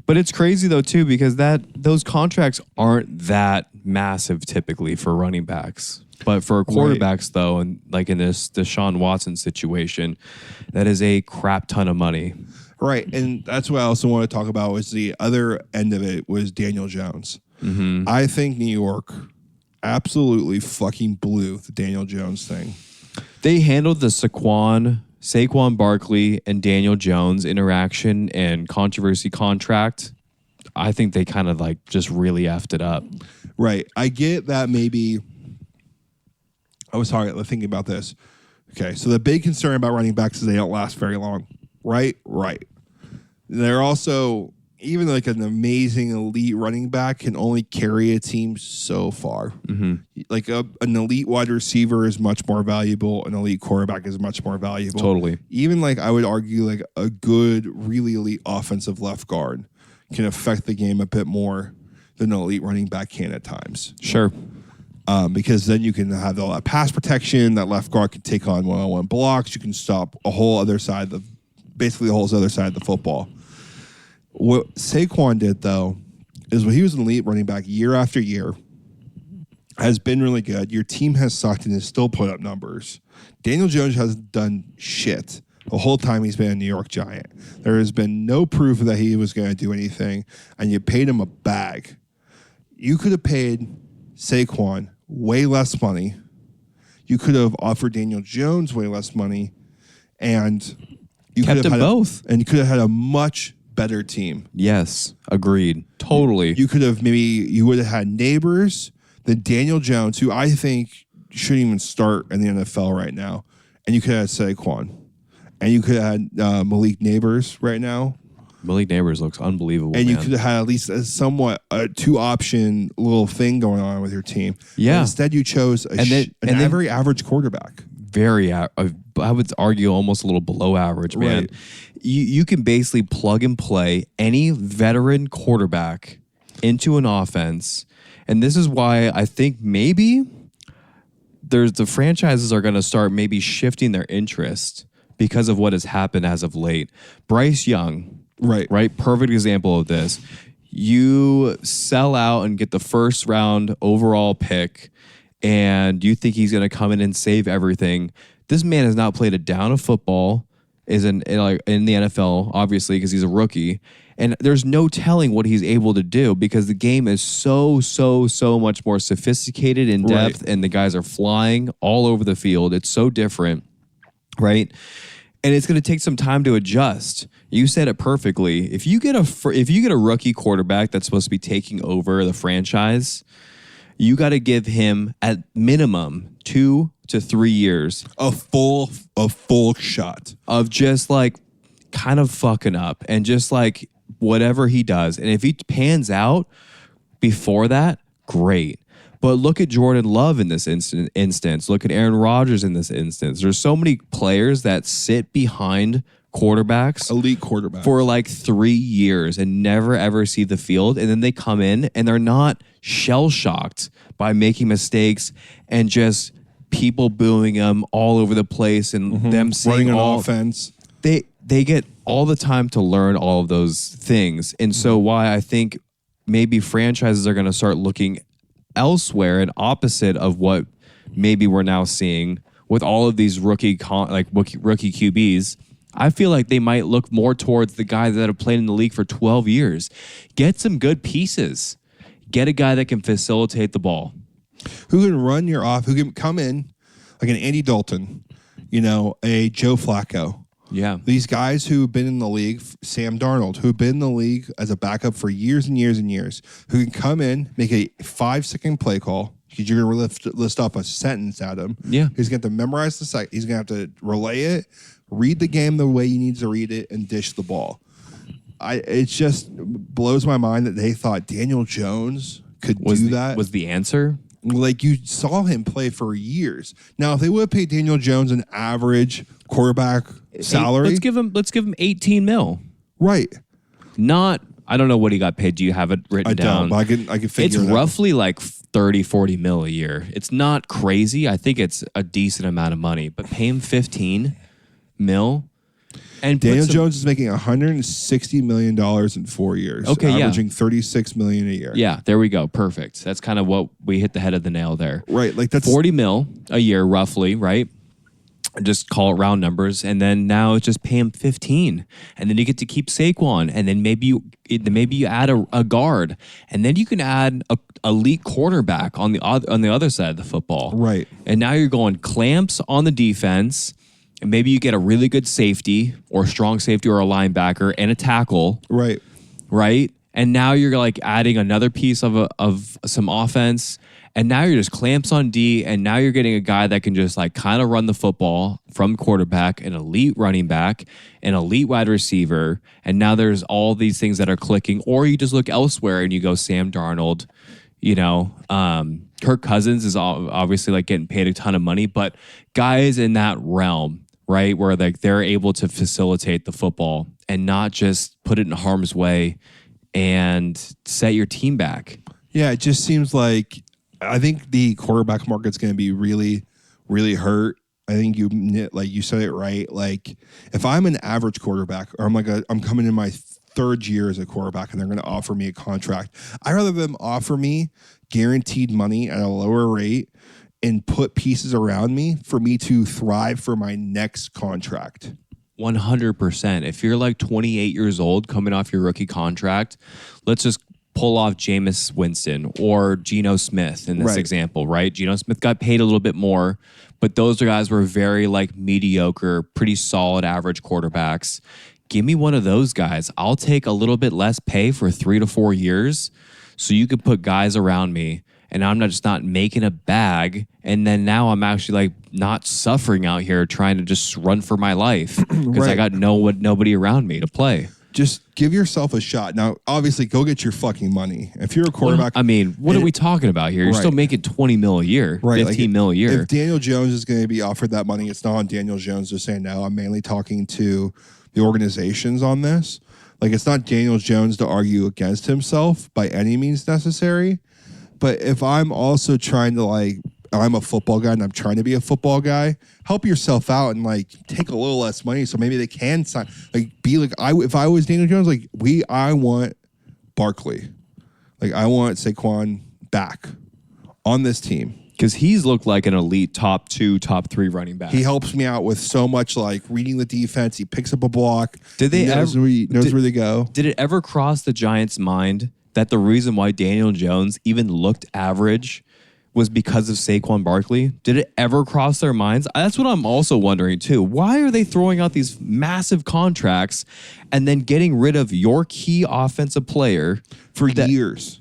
Speaker 3: But it's crazy though too because those contracts aren't that massive typically for running backs. But for quarterbacks, though, and like in this Deshaun Watson situation, that is a crap ton of money.
Speaker 2: Right. And that's what I also want to talk about was the other end of it was Daniel Jones. Mm-hmm. I think New York absolutely fucking blew the Daniel Jones thing.
Speaker 3: They handled the Saquon Barkley and Daniel Jones interaction and controversy contract. I think they kind of like just really effed it up.
Speaker 2: Right. I get that maybe... I was thinking about this. Okay, so the big concern about running backs is they don't last very long. Right. They're also, even like an amazing elite running back can only carry a team so far. Mm-hmm. Like an elite wide receiver is much more valuable. An elite quarterback is much more valuable.
Speaker 3: Totally.
Speaker 2: Even like I would argue like a good, really elite offensive left guard can affect the game a bit more than an elite running back can at times.
Speaker 3: Sure.
Speaker 2: Because then you can have all that pass protection. That left guard can take on one-on-one blocks. You can stop the whole other side of the football. What Saquon did, though, is when he was an elite running back year after year, has been really good. Your team has sucked and has still put up numbers. Daniel Jones hasn't done shit the whole time he's been a New York Giant. There has been no proof that he was going to do anything, and you paid him a bag. You could have paid Saquon way less money. You could have offered Daniel Jones way less money, and you
Speaker 3: kept them both.
Speaker 2: And you could have had a much better team.
Speaker 3: Yes, agreed. Totally.
Speaker 2: You would have had Neighbors, then Daniel Jones, who I think shouldn't even start in the NFL right now, and you could have had Saquon, and you could have had Malik Neighbors right now.
Speaker 3: Malik Neighbors looks unbelievable,
Speaker 2: and you could have had at least a somewhat two-option little thing going on with your team.
Speaker 3: Yeah.
Speaker 2: But instead, you chose a very average quarterback.
Speaker 3: I would argue almost a little below average, man.
Speaker 2: Right.
Speaker 3: You can basically plug and play any veteran quarterback into an offense, and this is why I think maybe the franchises are going to start maybe shifting their interest because of what has happened as of late. Bryce Young. Right. Perfect example of this. You sell out and get the first round overall pick, and you think he's going to come in and save everything. This man has not played a down of football, is in the NFL, obviously, because he's a rookie. And there's no telling what he's able to do because the game is so much more sophisticated in depth, and the guys are flying all over the field. It's so different, right? And it's going to take some time to adjust. You said it perfectly. If you get a rookie quarterback that's supposed to be taking over the franchise, you got to give him at minimum 2 to 3 years
Speaker 2: A full shot.
Speaker 3: of just like kind of fucking up and just like whatever he does. And if he pans out before that, great. But look at Jordan Love in this instance. Look at Aaron Rodgers in this instance. There's so many players that sit behind quarterbacks,
Speaker 2: Elite quarterback,
Speaker 3: for like 3 years and never ever see the field. And then they come in and they're not shell shocked by making mistakes and just people booing them all over the place and them seeing
Speaker 2: running an
Speaker 3: all
Speaker 2: offense.
Speaker 3: They get all the time to learn all of those things. And so why I think maybe franchises are going to start looking elsewhere and opposite of what maybe we're now seeing with all of these rookie QBs. I feel like they might look more towards the guys that have played in the league for 12 years. Get some good pieces. Get a guy that can facilitate the ball.
Speaker 2: Who can run your off, who can come in like an Andy Dalton, a Joe Flacco.
Speaker 3: Yeah.
Speaker 2: These guys who've been in the league, Sam Darnold, who've been in the league as a backup for years and years and years, who can come in, make a 5-second play call. You're going to list off a sentence at him.
Speaker 3: Yeah.
Speaker 2: He's going to have to memorize the site. He's going to have to relay it, read the game the way he needs to read it, and dish the ball. It just blows my mind that they thought Daniel Jones could do that.
Speaker 3: Was the answer?
Speaker 2: Like, you saw him play for years. Now, if they would have paid Daniel Jones an average quarterback salary,
Speaker 3: let's give him 18 mil.
Speaker 2: Right.
Speaker 3: Not, I don't know what he got paid. Do you have it written down?
Speaker 2: I don't, but I can figure
Speaker 3: it's
Speaker 2: it out.
Speaker 3: roughly like 30, 40 mil a year. It's not crazy. I think it's a decent amount of money, but pay him 15 mil. And
Speaker 2: Daniel Jones is making $160 million in 4 years.
Speaker 3: Okay,
Speaker 2: averaging $36 million a year.
Speaker 3: Yeah, there we go. Perfect. That's kind of what we hit the head of the nail there.
Speaker 2: Right. Like, that's
Speaker 3: 40 mil a year, roughly, right? Just call it round numbers, and then now it's just pay him 15, and then you get to keep Saquon, and then maybe you add a guard, and then you can add a elite quarterback on the other side of the football,
Speaker 2: right?
Speaker 3: And now you're going clamps on the defense, and maybe you get a really good safety or strong safety or a linebacker and a tackle,
Speaker 2: right?
Speaker 3: And now you're like adding another piece of some offense. And now you're just clamps on D, and now you're getting a guy that can just like kind of run the football from quarterback, an elite running back, an elite wide receiver, and now there's all these things that are clicking. Or you just look elsewhere and you go Sam Darnold, Kirk Cousins is obviously like getting paid a ton of money, but guys in that realm, right, where like they're able to facilitate the football and not just put it in harm's way and set your team back.
Speaker 2: Yeah, it just seems like I think the quarterback market's going to be really, really hurt. I think you said it right. Like, if I'm an average quarterback, or I'm coming in my third year as a quarterback, and they're going to offer me a contract, I'd rather them offer me guaranteed money at a lower rate and put pieces around me for me to thrive for my next contract.
Speaker 3: 100%. If you're like 28 years old coming off your rookie contract, let's just pull off Jameis Winston or Geno Smith in this example, right? Geno Smith got paid a little bit more, but those guys were very like mediocre, pretty solid average quarterbacks. Give me one of those guys. I'll take a little bit less pay for 3 to 4 years so you could put guys around me and I'm not making a bag. And then now I'm actually like not suffering out here trying to just run for my life because I got nobody around me to play.
Speaker 2: Just give yourself a shot. Now, obviously, go get your fucking money. If you're a quarterback...
Speaker 3: What are we talking about here? You're still making 20 mil a year, 15 mil a year.
Speaker 2: If Daniel Jones is going to be offered that money, it's not on Daniel Jones to say no. I'm mainly talking to the organizations on this. Like, it's not Daniel Jones to argue against himself by any means necessary. But if I'm also trying to, I'm a football guy and I'm trying to be a football guy, help yourself out and take a little less money so maybe they can sign. If I was Daniel Jones, I want Barkley. I want Saquon back on this team.
Speaker 3: Because he's looked like an elite top 2, top 3 running back.
Speaker 2: He helps me out with so much reading the defense. He picks up a block.
Speaker 3: Knows
Speaker 2: where they go.
Speaker 3: Did it ever cross the Giants' mind that the reason why Daniel Jones even looked average was because of Saquon Barkley? Did it ever cross their minds? That's what I'm also wondering too. Why are they throwing out these massive contracts and then getting rid of your key offensive player
Speaker 2: for years?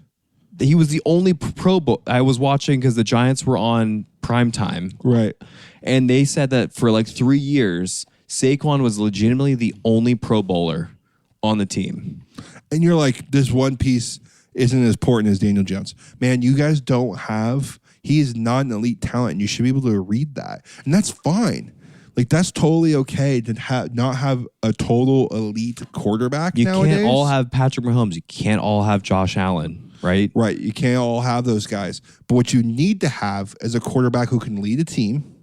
Speaker 3: he was the only Pro Bowl I was watching because the Giants were on primetime.
Speaker 2: Right.
Speaker 3: And they said that for like 3 years, Saquon was legitimately the only Pro Bowler on the team.
Speaker 2: And you're like, this one piece isn't as important as Daniel Jones. Man, you guys don't have, he is not an elite talent. And you should be able to read that. And that's fine. Like, that's totally okay to not have a total elite quarterback nowadays.
Speaker 3: You can't all have Patrick Mahomes. You can't all have Josh Allen, right?
Speaker 2: Right. You can't all have those guys. But what you need to have is a quarterback who can lead a team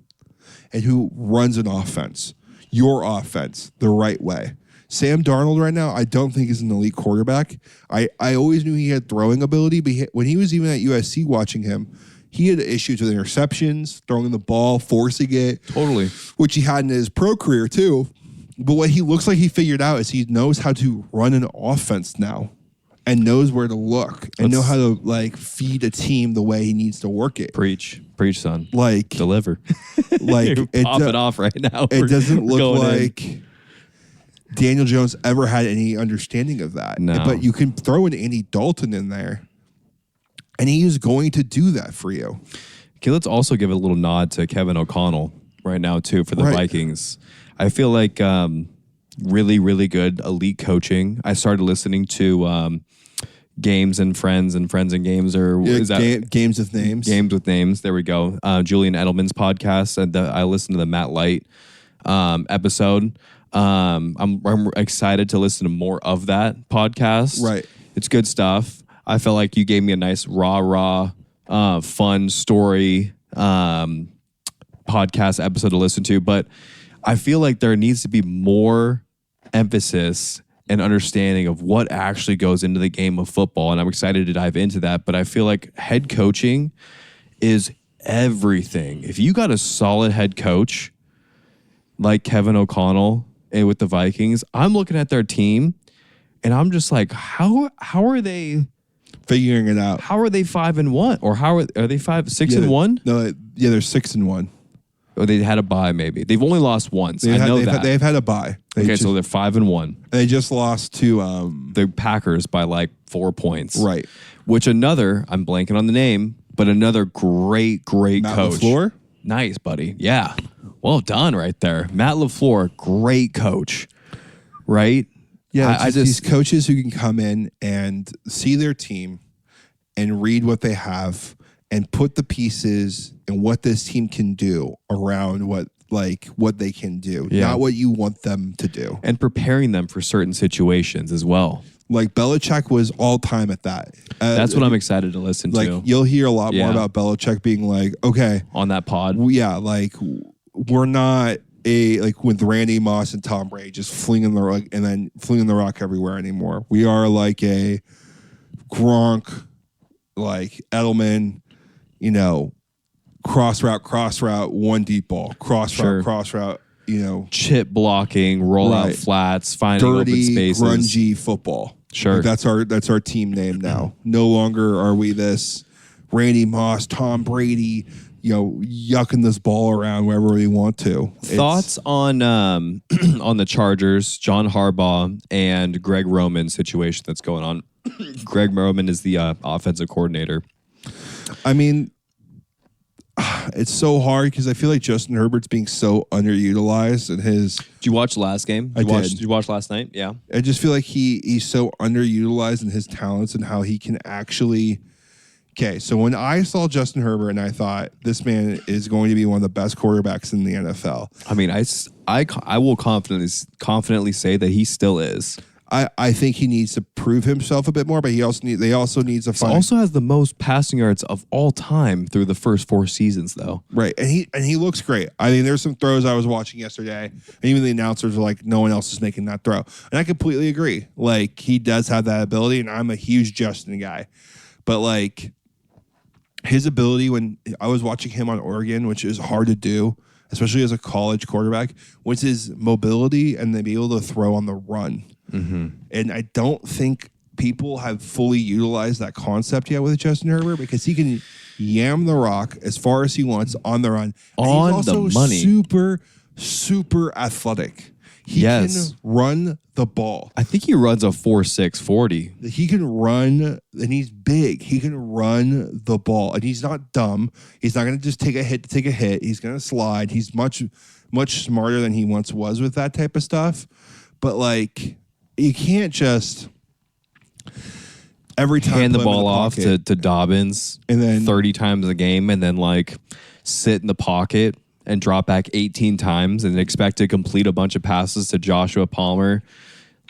Speaker 2: and who runs an offense, your offense, the right way. Sam Darnold right now, I don't think is an elite quarterback. I always knew he had throwing ability, but when he was even at USC watching him, he had issues with interceptions, throwing the ball, forcing it.
Speaker 3: Totally.
Speaker 2: Which he had in his pro career too. But what he looks like he figured out is he knows how to run an offense now and knows where to look and know how to like feed a team the way he needs to work it.
Speaker 3: Preach, son.
Speaker 2: Like
Speaker 3: deliver.
Speaker 2: Like
Speaker 3: pop it off right now.
Speaker 2: It doesn't look like Daniel Jones ever had any understanding of that.
Speaker 3: No.
Speaker 2: But you can throw an Andy Dalton in there, and he is going to do that for you.
Speaker 3: Okay, let's also give a little nod to Kevin O'Connell right now, too, for the Vikings. I feel like really, really good elite coaching. I started listening to Games and Friends and Games, or is that
Speaker 2: Games with Names?
Speaker 3: Games with Names. There we go. Julian Edelman's podcast. And I listened to the Matt Light episode. I'm excited to listen to more of that podcast.
Speaker 2: Right.
Speaker 3: It's good stuff. I felt like you gave me a nice raw, fun story podcast episode to listen to. But I feel like there needs to be more emphasis and understanding of what actually goes into the game of football. And I'm excited to dive into that. But I feel like head coaching is everything. If you got a solid head coach like Kevin O'Connell with the Vikings, I'm looking at their team and I'm just like, how are they
Speaker 2: figuring it out?
Speaker 3: How are they 5-1? Or how are they 6-1?
Speaker 2: No, yeah, they're 6-1.
Speaker 3: Or they had a bye, maybe. They've only lost once. They've
Speaker 2: had a bye.
Speaker 3: So they're 5-1.
Speaker 2: They just lost to
Speaker 3: the Packers by like 4 points.
Speaker 2: Right.
Speaker 3: Which I'm blanking on the name, but another great
Speaker 2: Matt
Speaker 3: coach.
Speaker 2: LaFleur?
Speaker 3: Nice, buddy. Yeah. Well done right there. Matt LaFleur, great coach. Right?
Speaker 2: Yeah, I just these coaches who can come in and see their team and read what they have and put the pieces and what this team can do around what they can do, not what you want them to do.
Speaker 3: And preparing them for certain situations as well.
Speaker 2: Like Belichick was all time at that.
Speaker 3: That's what I'm excited to listen to.
Speaker 2: Like you'll hear a lot more about Belichick being like, okay.
Speaker 3: On that pod.
Speaker 2: Yeah, like we're not with Randy Moss and Tom Brady just flinging the rock everywhere anymore. We are like a Gronk, like Edelman, cross route, one deep ball, cross route,
Speaker 3: chip blocking, roll out flats, finding open spaces,
Speaker 2: grungy football.
Speaker 3: Sure,
Speaker 2: like that's our team name now. No longer are we this Randy Moss, Tom Brady, yucking this ball around wherever we want to.
Speaker 3: Thoughts on on the Chargers, John Harbaugh and Greg Roman situation that's going on. Greg Roman is the offensive coordinator.
Speaker 2: I mean, it's so hard because I feel like Justin Herbert's being so underutilized in his.
Speaker 3: Did you watch the last game? Did you watch last night? Yeah.
Speaker 2: I just feel like he's so underutilized in his talents and how he can actually. Okay, so when I saw Justin Herbert and I thought this man is going to be one of the best quarterbacks in the NFL.
Speaker 3: I mean, I will confidently say that he still is.
Speaker 2: I think he needs to prove himself a bit more, but they also needs to find.
Speaker 3: He also has the most passing yards of all time through the first 4 seasons, though.
Speaker 2: Right, and he looks great. I mean, there's some throws I was watching yesterday, and even the announcers were like, "No one else is making that throw," and I completely agree. Like he does have that ability, and I'm a huge Justin guy, but like his ability when I was watching him on Oregon, which is hard to do, especially as a college quarterback, was his mobility and to be able to throw on the run. Mm-hmm. And I don't think people have fully utilized that concept yet with Justin Herbert because he can yam the rock as far as he wants on the run. And
Speaker 3: on
Speaker 2: he's also
Speaker 3: the money.
Speaker 2: Super, super athletic. He can run the ball.
Speaker 3: I think he runs a 4.6 40.
Speaker 2: He can run, and he's big. He can run the ball, and he's not dumb. He's not going to just take a hit to take a hit. He's going to slide. He's much smarter than he once was with that type of stuff. But, like, you can't just every time
Speaker 3: hand the ball off to Dobbins
Speaker 2: and then
Speaker 3: 30 times a game and then, like, sit in the pocket and drop back 18 times and expect to complete a bunch of passes to Joshua Palmer,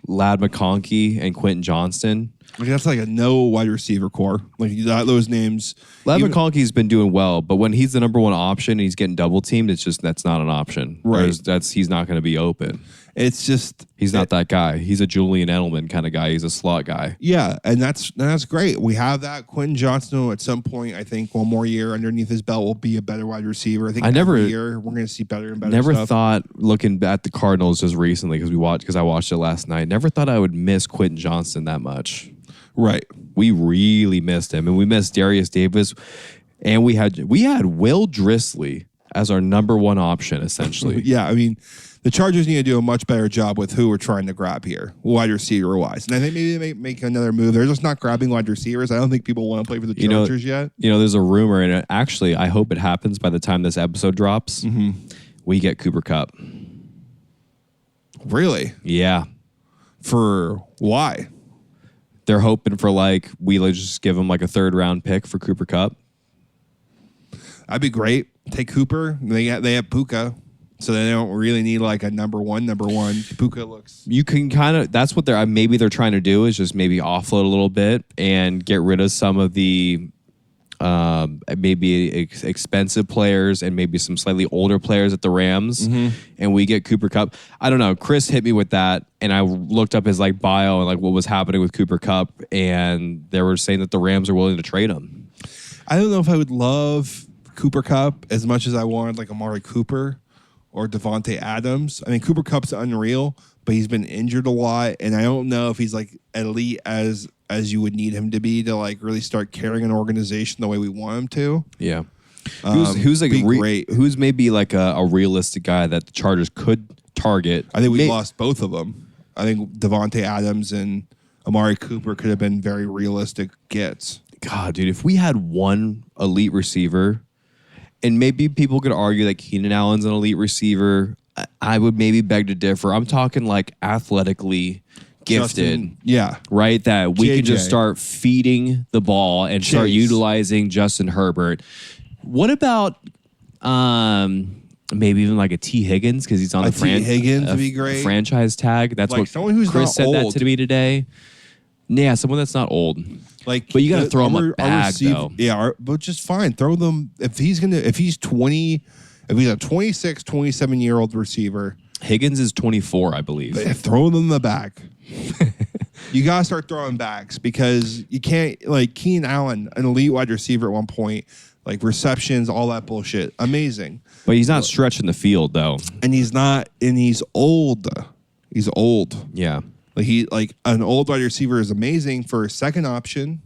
Speaker 3: Ladd McConkey, and Quentin Johnston.
Speaker 2: Like, that's like a no wide receiver core. Like, those names.
Speaker 3: Ladd McConkey's been doing well, but when he's the number one option and he's getting double teamed, it's just that's not an option.
Speaker 2: Right.
Speaker 3: He's not going to be open.
Speaker 2: It's just
Speaker 3: he's not that guy. He's a Julian Edelman kind of guy. He's a slot guy.
Speaker 2: Yeah, and that's great. We have that. Quentin Johnston at some point, I think one more year underneath his belt will be a better wide receiver. I think every year we're going to see better and better.
Speaker 3: Never
Speaker 2: stuff.
Speaker 3: thought looking at the Cardinals just recently because I watched it last night. Never thought I would miss Quentin Johnston that much.
Speaker 2: Right.
Speaker 3: We really missed him, and we missed Darius Davis, and we had Will Drissley as our number one option essentially.
Speaker 2: Yeah, I mean, the Chargers need to do a much better job with who we're trying to grab here, wide receiver wise. And I think maybe they make another move. They're just not grabbing wide receivers. I don't think people want to play for the Chargers yet.
Speaker 3: There's a rumor, and actually, I hope it happens by the time this episode drops. Mm-hmm. We get Cooper Kupp.
Speaker 2: Really?
Speaker 3: Yeah.
Speaker 2: For why?
Speaker 3: They're hoping for we just give them like a 3rd round pick for Cooper Kupp.
Speaker 2: That'd be great. Take Cooper. They have Puka. So they don't really need like a number one. Puka looks.
Speaker 3: You can kind of, that's what maybe they're trying to do is just maybe offload a little bit and get rid of some of the maybe expensive players and maybe some slightly older players at the Rams. Mm-hmm. And we get Cooper Kupp. I don't know. Chris hit me with that and I looked up his bio and what was happening with Cooper Kupp and they were saying that the Rams are willing to trade him.
Speaker 2: I don't know if I would love Cooper Kupp as much as I wanted like Amari Cooper or Devontae Adams. I mean, Cooper Kupp's unreal, but he's been injured a lot, and I don't know if he's like elite as you would need him to be to like really start carrying an organization the way we want him to.
Speaker 3: Yeah. Who's like great? Who's maybe like a realistic guy that the Chargers could target?
Speaker 2: I think we lost both of them. I think Devontae Adams and Amari Cooper could have been very realistic gets.
Speaker 3: God, dude, if we had one elite receiver. And maybe people could argue that Keenan Allen's an elite receiver. I would maybe beg to differ. I'm talking like athletically gifted.
Speaker 2: Justin, yeah.
Speaker 3: Right? That we could just start feeding the ball and start utilizing Justin Herbert. What about maybe even like a T. Higgins because he's on
Speaker 2: Higgins would be great.
Speaker 3: Franchise tag. That's
Speaker 2: like
Speaker 3: what
Speaker 2: someone who's
Speaker 3: Chris said that to me today. Yeah, someone that's not old. But you got to throw him a bag, though.
Speaker 2: Yeah, but just fine. Throw them. If he's 20, if he's a 26, 27-year-old receiver.
Speaker 3: Higgins is 24, I believe.
Speaker 2: Throw them the bag. You got to start throwing bags because you can't, like Keenan Allen, an elite wide receiver at one point, like receptions, all that bullshit. Amazing.
Speaker 3: But he's not stretching the field, though.
Speaker 2: And he's not, and he's old. He's old.
Speaker 3: Yeah.
Speaker 2: Like an old wide receiver is amazing for a second option,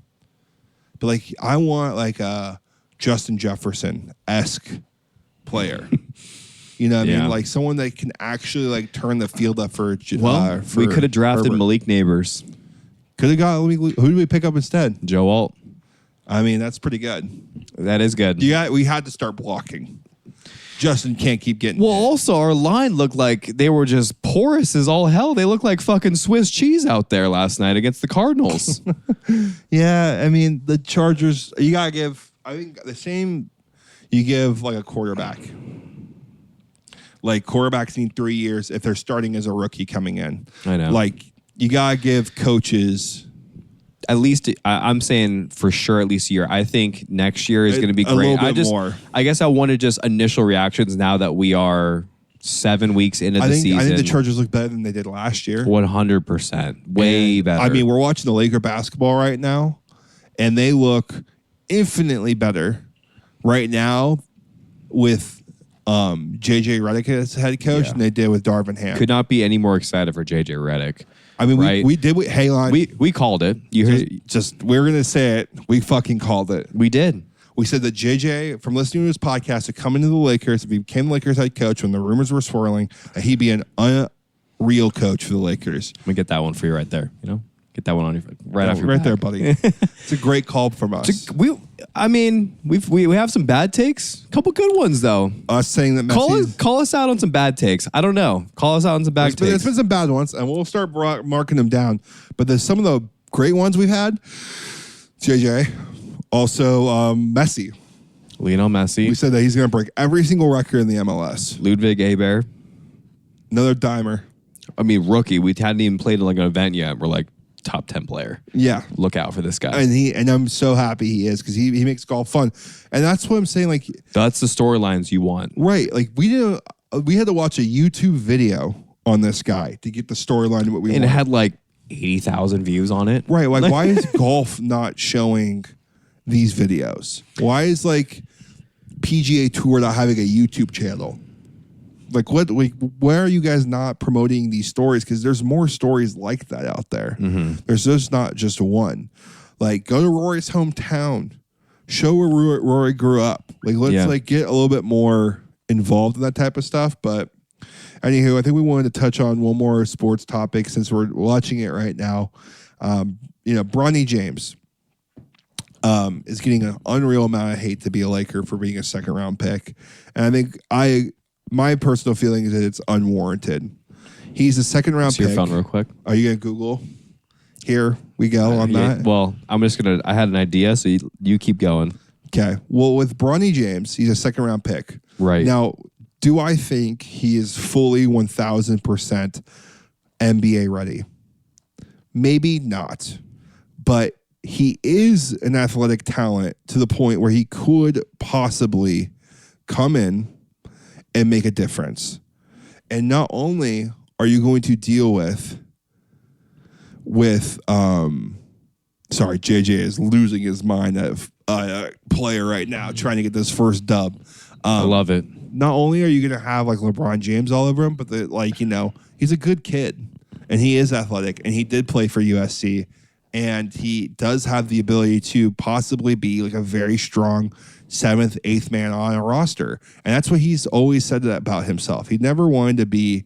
Speaker 2: but like I want like a Justin Jefferson-esque player. You know what I mean? Like someone that can actually like turn the field up for.
Speaker 3: We could have drafted
Speaker 2: Herbert.
Speaker 3: Malik Neighbors.
Speaker 2: Could have got. Who did we pick up instead?
Speaker 3: Joe Alt.
Speaker 2: I mean, that's pretty good.
Speaker 3: That is good.
Speaker 2: We had to start blocking. Justin can't keep getting hit.
Speaker 3: Also, our line looked like they were just porous as all hell. They looked like fucking Swiss cheese out there last night against the Cardinals.
Speaker 2: Yeah, I mean, the Chargers, you got to give, I think the same, you give like a quarterback. Like quarterbacks need 3 years if they're starting as a rookie coming in.
Speaker 3: I know.
Speaker 2: Like you got to give coaches.
Speaker 3: At least I'm saying for sure at least a year. I think next year is going to be great.
Speaker 2: A little bit more.
Speaker 3: I guess I wanted just initial reactions now that we are 7 weeks into the season.
Speaker 2: I think the Chargers look better than they did last year.
Speaker 3: 100%. Way better.
Speaker 2: I mean, we're watching the Laker basketball right now, and they look infinitely better right now with JJ Redick as head coach than they did with Darvin Ham.
Speaker 3: Could not be any more excited for JJ Redick.
Speaker 2: I mean,
Speaker 3: right?
Speaker 2: we did.
Speaker 3: We called it.
Speaker 2: We're gonna say it. We fucking called it.
Speaker 3: We did.
Speaker 2: We said that JJ, from listening to his podcast, to come into the Lakers, if he became the Lakers head coach when the rumors were swirling, that he'd be an real coach for the Lakers.
Speaker 3: I'm gonna get that one for you right there. Get that one on your off your
Speaker 2: right
Speaker 3: back.
Speaker 2: there, buddy. It's a great call from us.
Speaker 3: We have some bad takes. A couple good ones though.
Speaker 2: Us saying that
Speaker 3: Call us out on some bad takes. I don't know. Call us out on some bad takes.
Speaker 2: There's been some bad ones, and we'll start marking them down. But there's some of the great ones we've had. JJ, also Messi.
Speaker 3: Lionel Messi.
Speaker 2: We said that he's going to break every single record in the MLS.
Speaker 3: Ludwig Abear.
Speaker 2: Another dimer.
Speaker 3: I mean, rookie. We hadn't even played like an event yet. We're like top 10 player.
Speaker 2: Yeah.
Speaker 3: Look out for this guy.
Speaker 2: And I'm so happy he is because he makes golf fun. And that's what I'm saying. Like,
Speaker 3: that's the storylines you want.
Speaker 2: Right. Like we had to watch a YouTube video on this guy to get the storyline of what we want.
Speaker 3: And it had like 80,000 views on it.
Speaker 2: Right. Like, why is golf not showing these videos? Why is like PGA Tour not having a YouTube channel? Like, where are you guys not promoting these stories? Because there's more stories like that out there. Mm-hmm. There's just not just one. Like, go to Rory's hometown. Show where Rory grew up. Like, let's get a little bit more involved in that type of stuff. But anywho, I think we wanted to touch on one more sports topic since we're watching it right now. Bronny James is getting an unreal amount of hate to be a Laker for being a second round pick. And I think my personal feeling is that it's unwarranted. He's a second round pick.
Speaker 3: Your phone real quick.
Speaker 2: Are you going to Google? Here we go on that.
Speaker 3: Well, I'm just going to, I had an idea, so you keep going.
Speaker 2: Okay. Well, with Bronny James, he's a second round pick.
Speaker 3: Right.
Speaker 2: Now, do I think he is fully 1,000% NBA ready? Maybe not. But he is an athletic talent to the point where he could possibly come in and make a difference. And not only are you going to deal with JJ is losing his mind of a player right now trying to get this first dub.
Speaker 3: I love it.
Speaker 2: Not only are you going to have like LeBron James all over him, but he's a good kid and he is athletic and he did play for USC and he does have the ability to possibly be like a very strong 7th, 8th man on a roster. And that's what he's always said about himself. He never wanted to be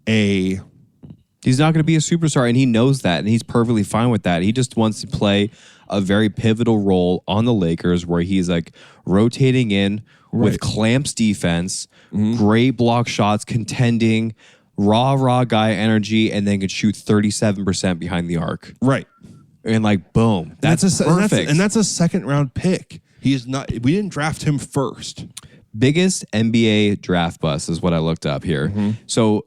Speaker 3: He's not going to be a superstar, and he knows that, and he's perfectly fine with that. He just wants to play a very pivotal role on the Lakers where he's like rotating in with clamps defense, great block shots, contending, raw guy energy, and then could shoot 37% behind the arc.
Speaker 2: Right.
Speaker 3: And like, boom. That's perfect.
Speaker 2: And that's a second round pick. He is not. We didn't draft him first.
Speaker 3: Biggest NBA draft bust is what I looked up here. Mm-hmm. So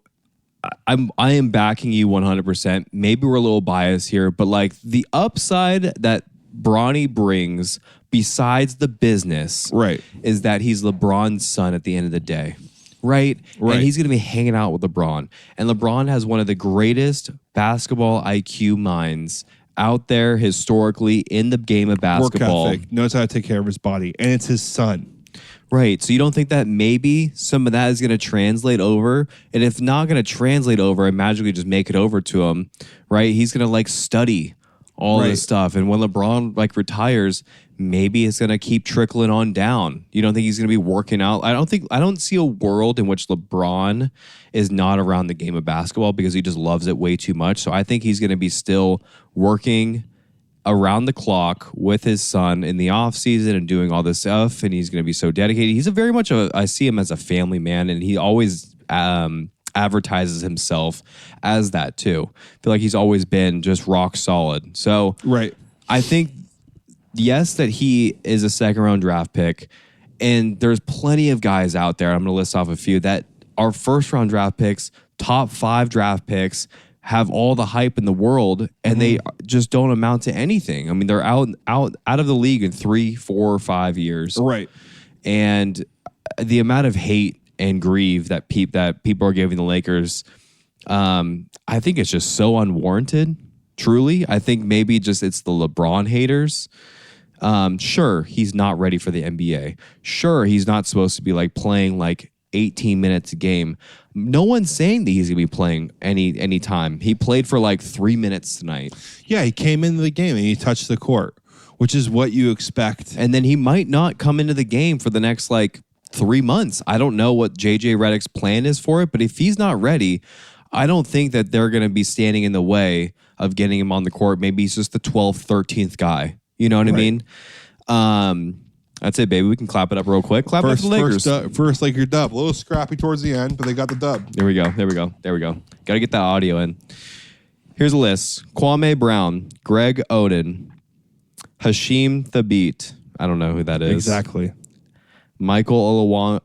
Speaker 3: I am backing you 100%. Maybe we're a little biased here, but like the upside that Bronny brings besides the business, is that he's LeBron's son at the end of the day. Right. And he's going to be hanging out with LeBron. And LeBron has one of the greatest basketball IQ minds out there historically in the game of basketball.
Speaker 2: Work ethic, knows how to take care of his body, and it's his son.
Speaker 3: Right. So you don't think that maybe some of that is going to translate over? And if not going to translate over and magically just make it over to him, right? He's going to like study all this stuff. And when LeBron like retires, maybe it's going to keep trickling on down. You don't think he's going to be working out? I don't see a world in which LeBron is not around the game of basketball because he just loves it way too much. So I think he's going to be still working around the clock with his son in the off season and doing all this stuff. And he's going to be so dedicated. He's I see him as a family man, and he always advertises himself as that too. I feel like he's always been just rock solid. So I think, yes, that he is a second round draft pick, and there's plenty of guys out there, I'm going to list off a few, that are first round draft picks, top 5 draft picks, have all the hype in the world, and they just don't amount to anything. I mean, they're out of the league in 3, 4, 5 years.
Speaker 2: Right.
Speaker 3: And the amount of hate and grief that people are giving the Lakers, I think it's just so unwarranted. Truly, I think maybe just it's the LeBron haters. Sure, he's not ready for the NBA. Sure, he's not supposed to be like playing like 18 minutes a game. No one's saying that he's gonna be playing any time. He played for like 3 minutes tonight.
Speaker 2: Yeah, he came into the game and he touched the court, which is what you expect.
Speaker 3: And then he might not come into the game for the next like 3 months. I don't know what JJ Redick's plan is for it, but if he's not ready, I don't think that they're going to be standing in the way of getting him on the court. Maybe he's just the 12th, 13th guy. You know what I mean? That's it, baby. We can clap it up real quick. Clap it up for the Lakers.
Speaker 2: First Laker dub. A little scrappy towards the end, but they got the dub.
Speaker 3: There we go. Got to get that audio in. Here's a list. Kwame Brown, Greg Oden, Hashim Thabit. I don't know who that is.
Speaker 2: Exactly.
Speaker 3: Michael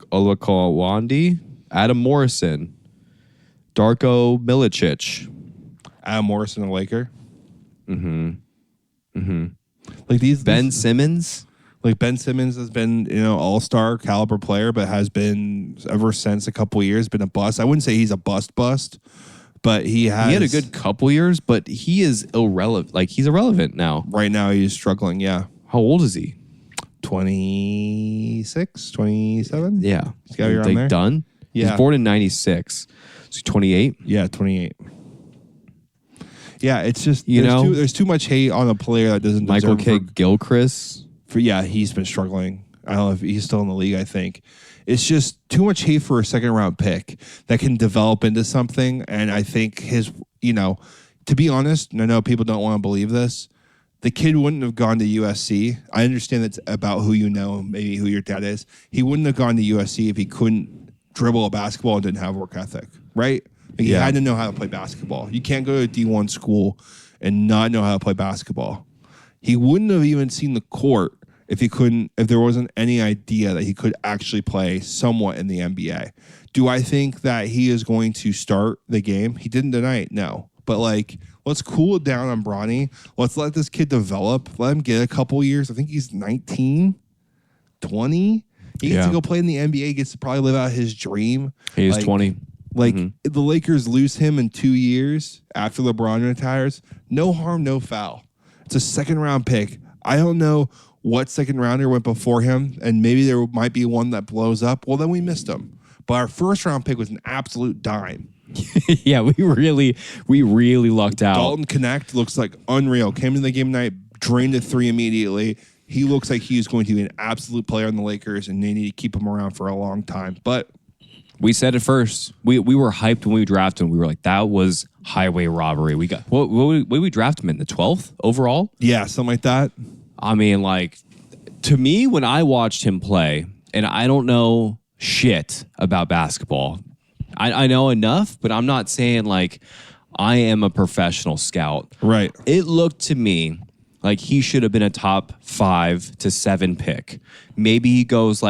Speaker 3: Olakawandi, Adam Morrison, Darko Milicic.
Speaker 2: Adam Morrison, a Laker.
Speaker 3: Mm-hmm.
Speaker 2: Like
Speaker 3: Ben Simmons.
Speaker 2: Like Ben Simmons has been, all-star caliber player, but has been ever since a couple of years been a bust. I wouldn't say he's a bust, but he had
Speaker 3: a good couple years, but he is irrelevant. Like he's irrelevant now.
Speaker 2: Right now he's struggling. Yeah.
Speaker 3: How old is he?
Speaker 2: 26, 27?
Speaker 3: Yeah.
Speaker 2: He's got to be around there.
Speaker 3: Done?
Speaker 2: Yeah.
Speaker 3: He's born in 96. So 28?
Speaker 2: Yeah, 28. Yeah, it's just, there's too much hate on a player that doesn't
Speaker 3: Michael
Speaker 2: deserve
Speaker 3: K. Gilchrist.
Speaker 2: He's been struggling. I don't know if he's still in the league, I think. It's just too much hate for a second round pick that can develop into something. And I think to be honest, and I know people don't want to believe this, the kid wouldn't have gone to USC. I understand that's about who you know, maybe who your dad is. He wouldn't have gone to USC if he couldn't dribble a basketball and didn't have work ethic, right? He had to know how to play basketball. You can't go to a D1 school and not know how to play basketball. He wouldn't have even seen the court if there wasn't any idea that he could actually play somewhat in the NBA. Do I think that he is going to start the game? He didn't tonight, no. But let's cool it down on Bronny. Let's let this kid develop. Let him get a couple years. I think he's 19, 20. He gets to go play in the NBA, gets to probably live out his dream.
Speaker 3: He's 20.
Speaker 2: If the Lakers lose him in 2 years after LeBron retires, no harm, no foul. It's a second-round pick. I don't know what second rounder went before him, and maybe there might be one that blows up. Well, then we missed him. But our first-round pick was an absolute dime.
Speaker 3: Yeah, we really lucked out.
Speaker 2: Dalton Connect looks like unreal. Came into the game tonight, drained a three immediately. He looks like he's going to be an absolute player on the Lakers, and they need to keep him around for a long time. But
Speaker 3: we said it first. We were hyped when we drafted him. We were like, that was highway robbery. We got what we draft him in the 12th overall?
Speaker 2: Yeah, something like that.
Speaker 3: I mean, to me, when I watched him play, and I don't know shit about basketball. I know enough, but I'm not saying I am a professional scout.
Speaker 2: Right.
Speaker 3: It looked to me like he should have been a top 5 to 7 pick. Maybe he goes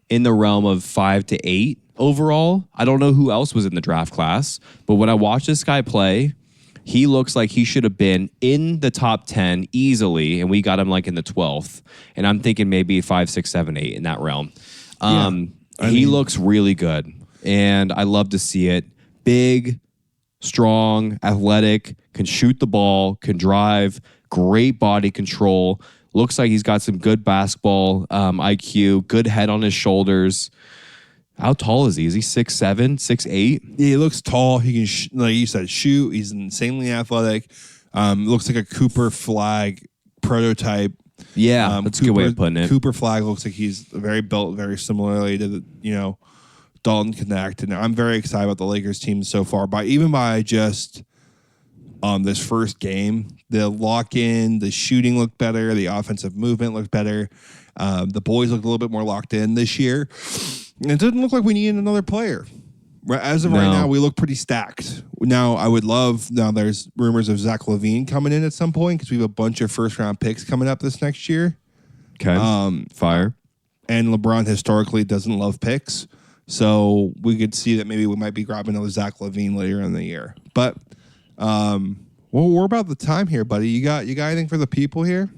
Speaker 3: in the realm of 5 to 8 overall. I don't know who else was in the draft class, but when I watched this guy play, he looks like he should have been in the top 10 easily, and we got him in the 12th. And I'm thinking maybe 5, 6, 7, 8 in that realm. He looks really good, and I love to see it. Big, strong, athletic, can shoot the ball, can drive, great body control. Looks like he's got some good basketball IQ, good head on his shoulders. How tall is he? Is he 6'7", 6'8"?
Speaker 2: Yeah, he looks tall. He can, like you said, shoot. He's insanely athletic. Looks like a Cooper Flag prototype.
Speaker 3: Yeah, that's a good way of putting it.
Speaker 2: Cooper Flag looks like he's very built very similarly to the Dalton Connect, and I'm very excited about the Lakers team so far. By just this first game, the lock in, the shooting looked better, the offensive movement looked better. The boys looked a little bit more locked in this year. And it didn't look like we needed another player. As of right now, we look pretty stacked. Now, there's rumors of Zach LaVine coming in at some point because we have a bunch of first-round picks coming up this next year.
Speaker 3: Okay, fire.
Speaker 2: And LeBron historically doesn't love picks. So we could see that maybe we might be grabbing another Zach LaVine later in the year. But we're about the time here, buddy. You got anything for the people here?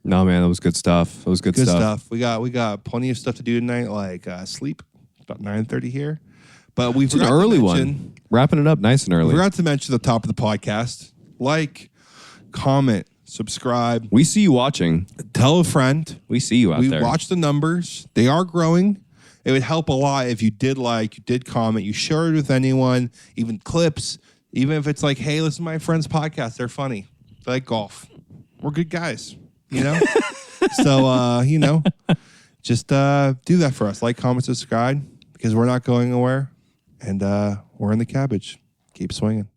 Speaker 3: No, man, that was good stuff. That was good stuff.
Speaker 2: We got plenty of stuff to do tonight, like sleep. About 9:30 here. But
Speaker 3: it's an early one. Wrapping it up nice and early.
Speaker 2: We forgot to mention at the top of the podcast. Comment, subscribe.
Speaker 3: We see you watching.
Speaker 2: Tell a friend.
Speaker 3: We see you out there.
Speaker 2: We watch the numbers. They are growing. It would help a lot if you did you did comment, you shared it with anyone, even clips, even if it's hey, listen to my friend's podcast. They're funny. They like golf. We're good guys. So, just do that for us. Comment, subscribe, because we're not going anywhere. And we're in the cabbage. Keep swinging.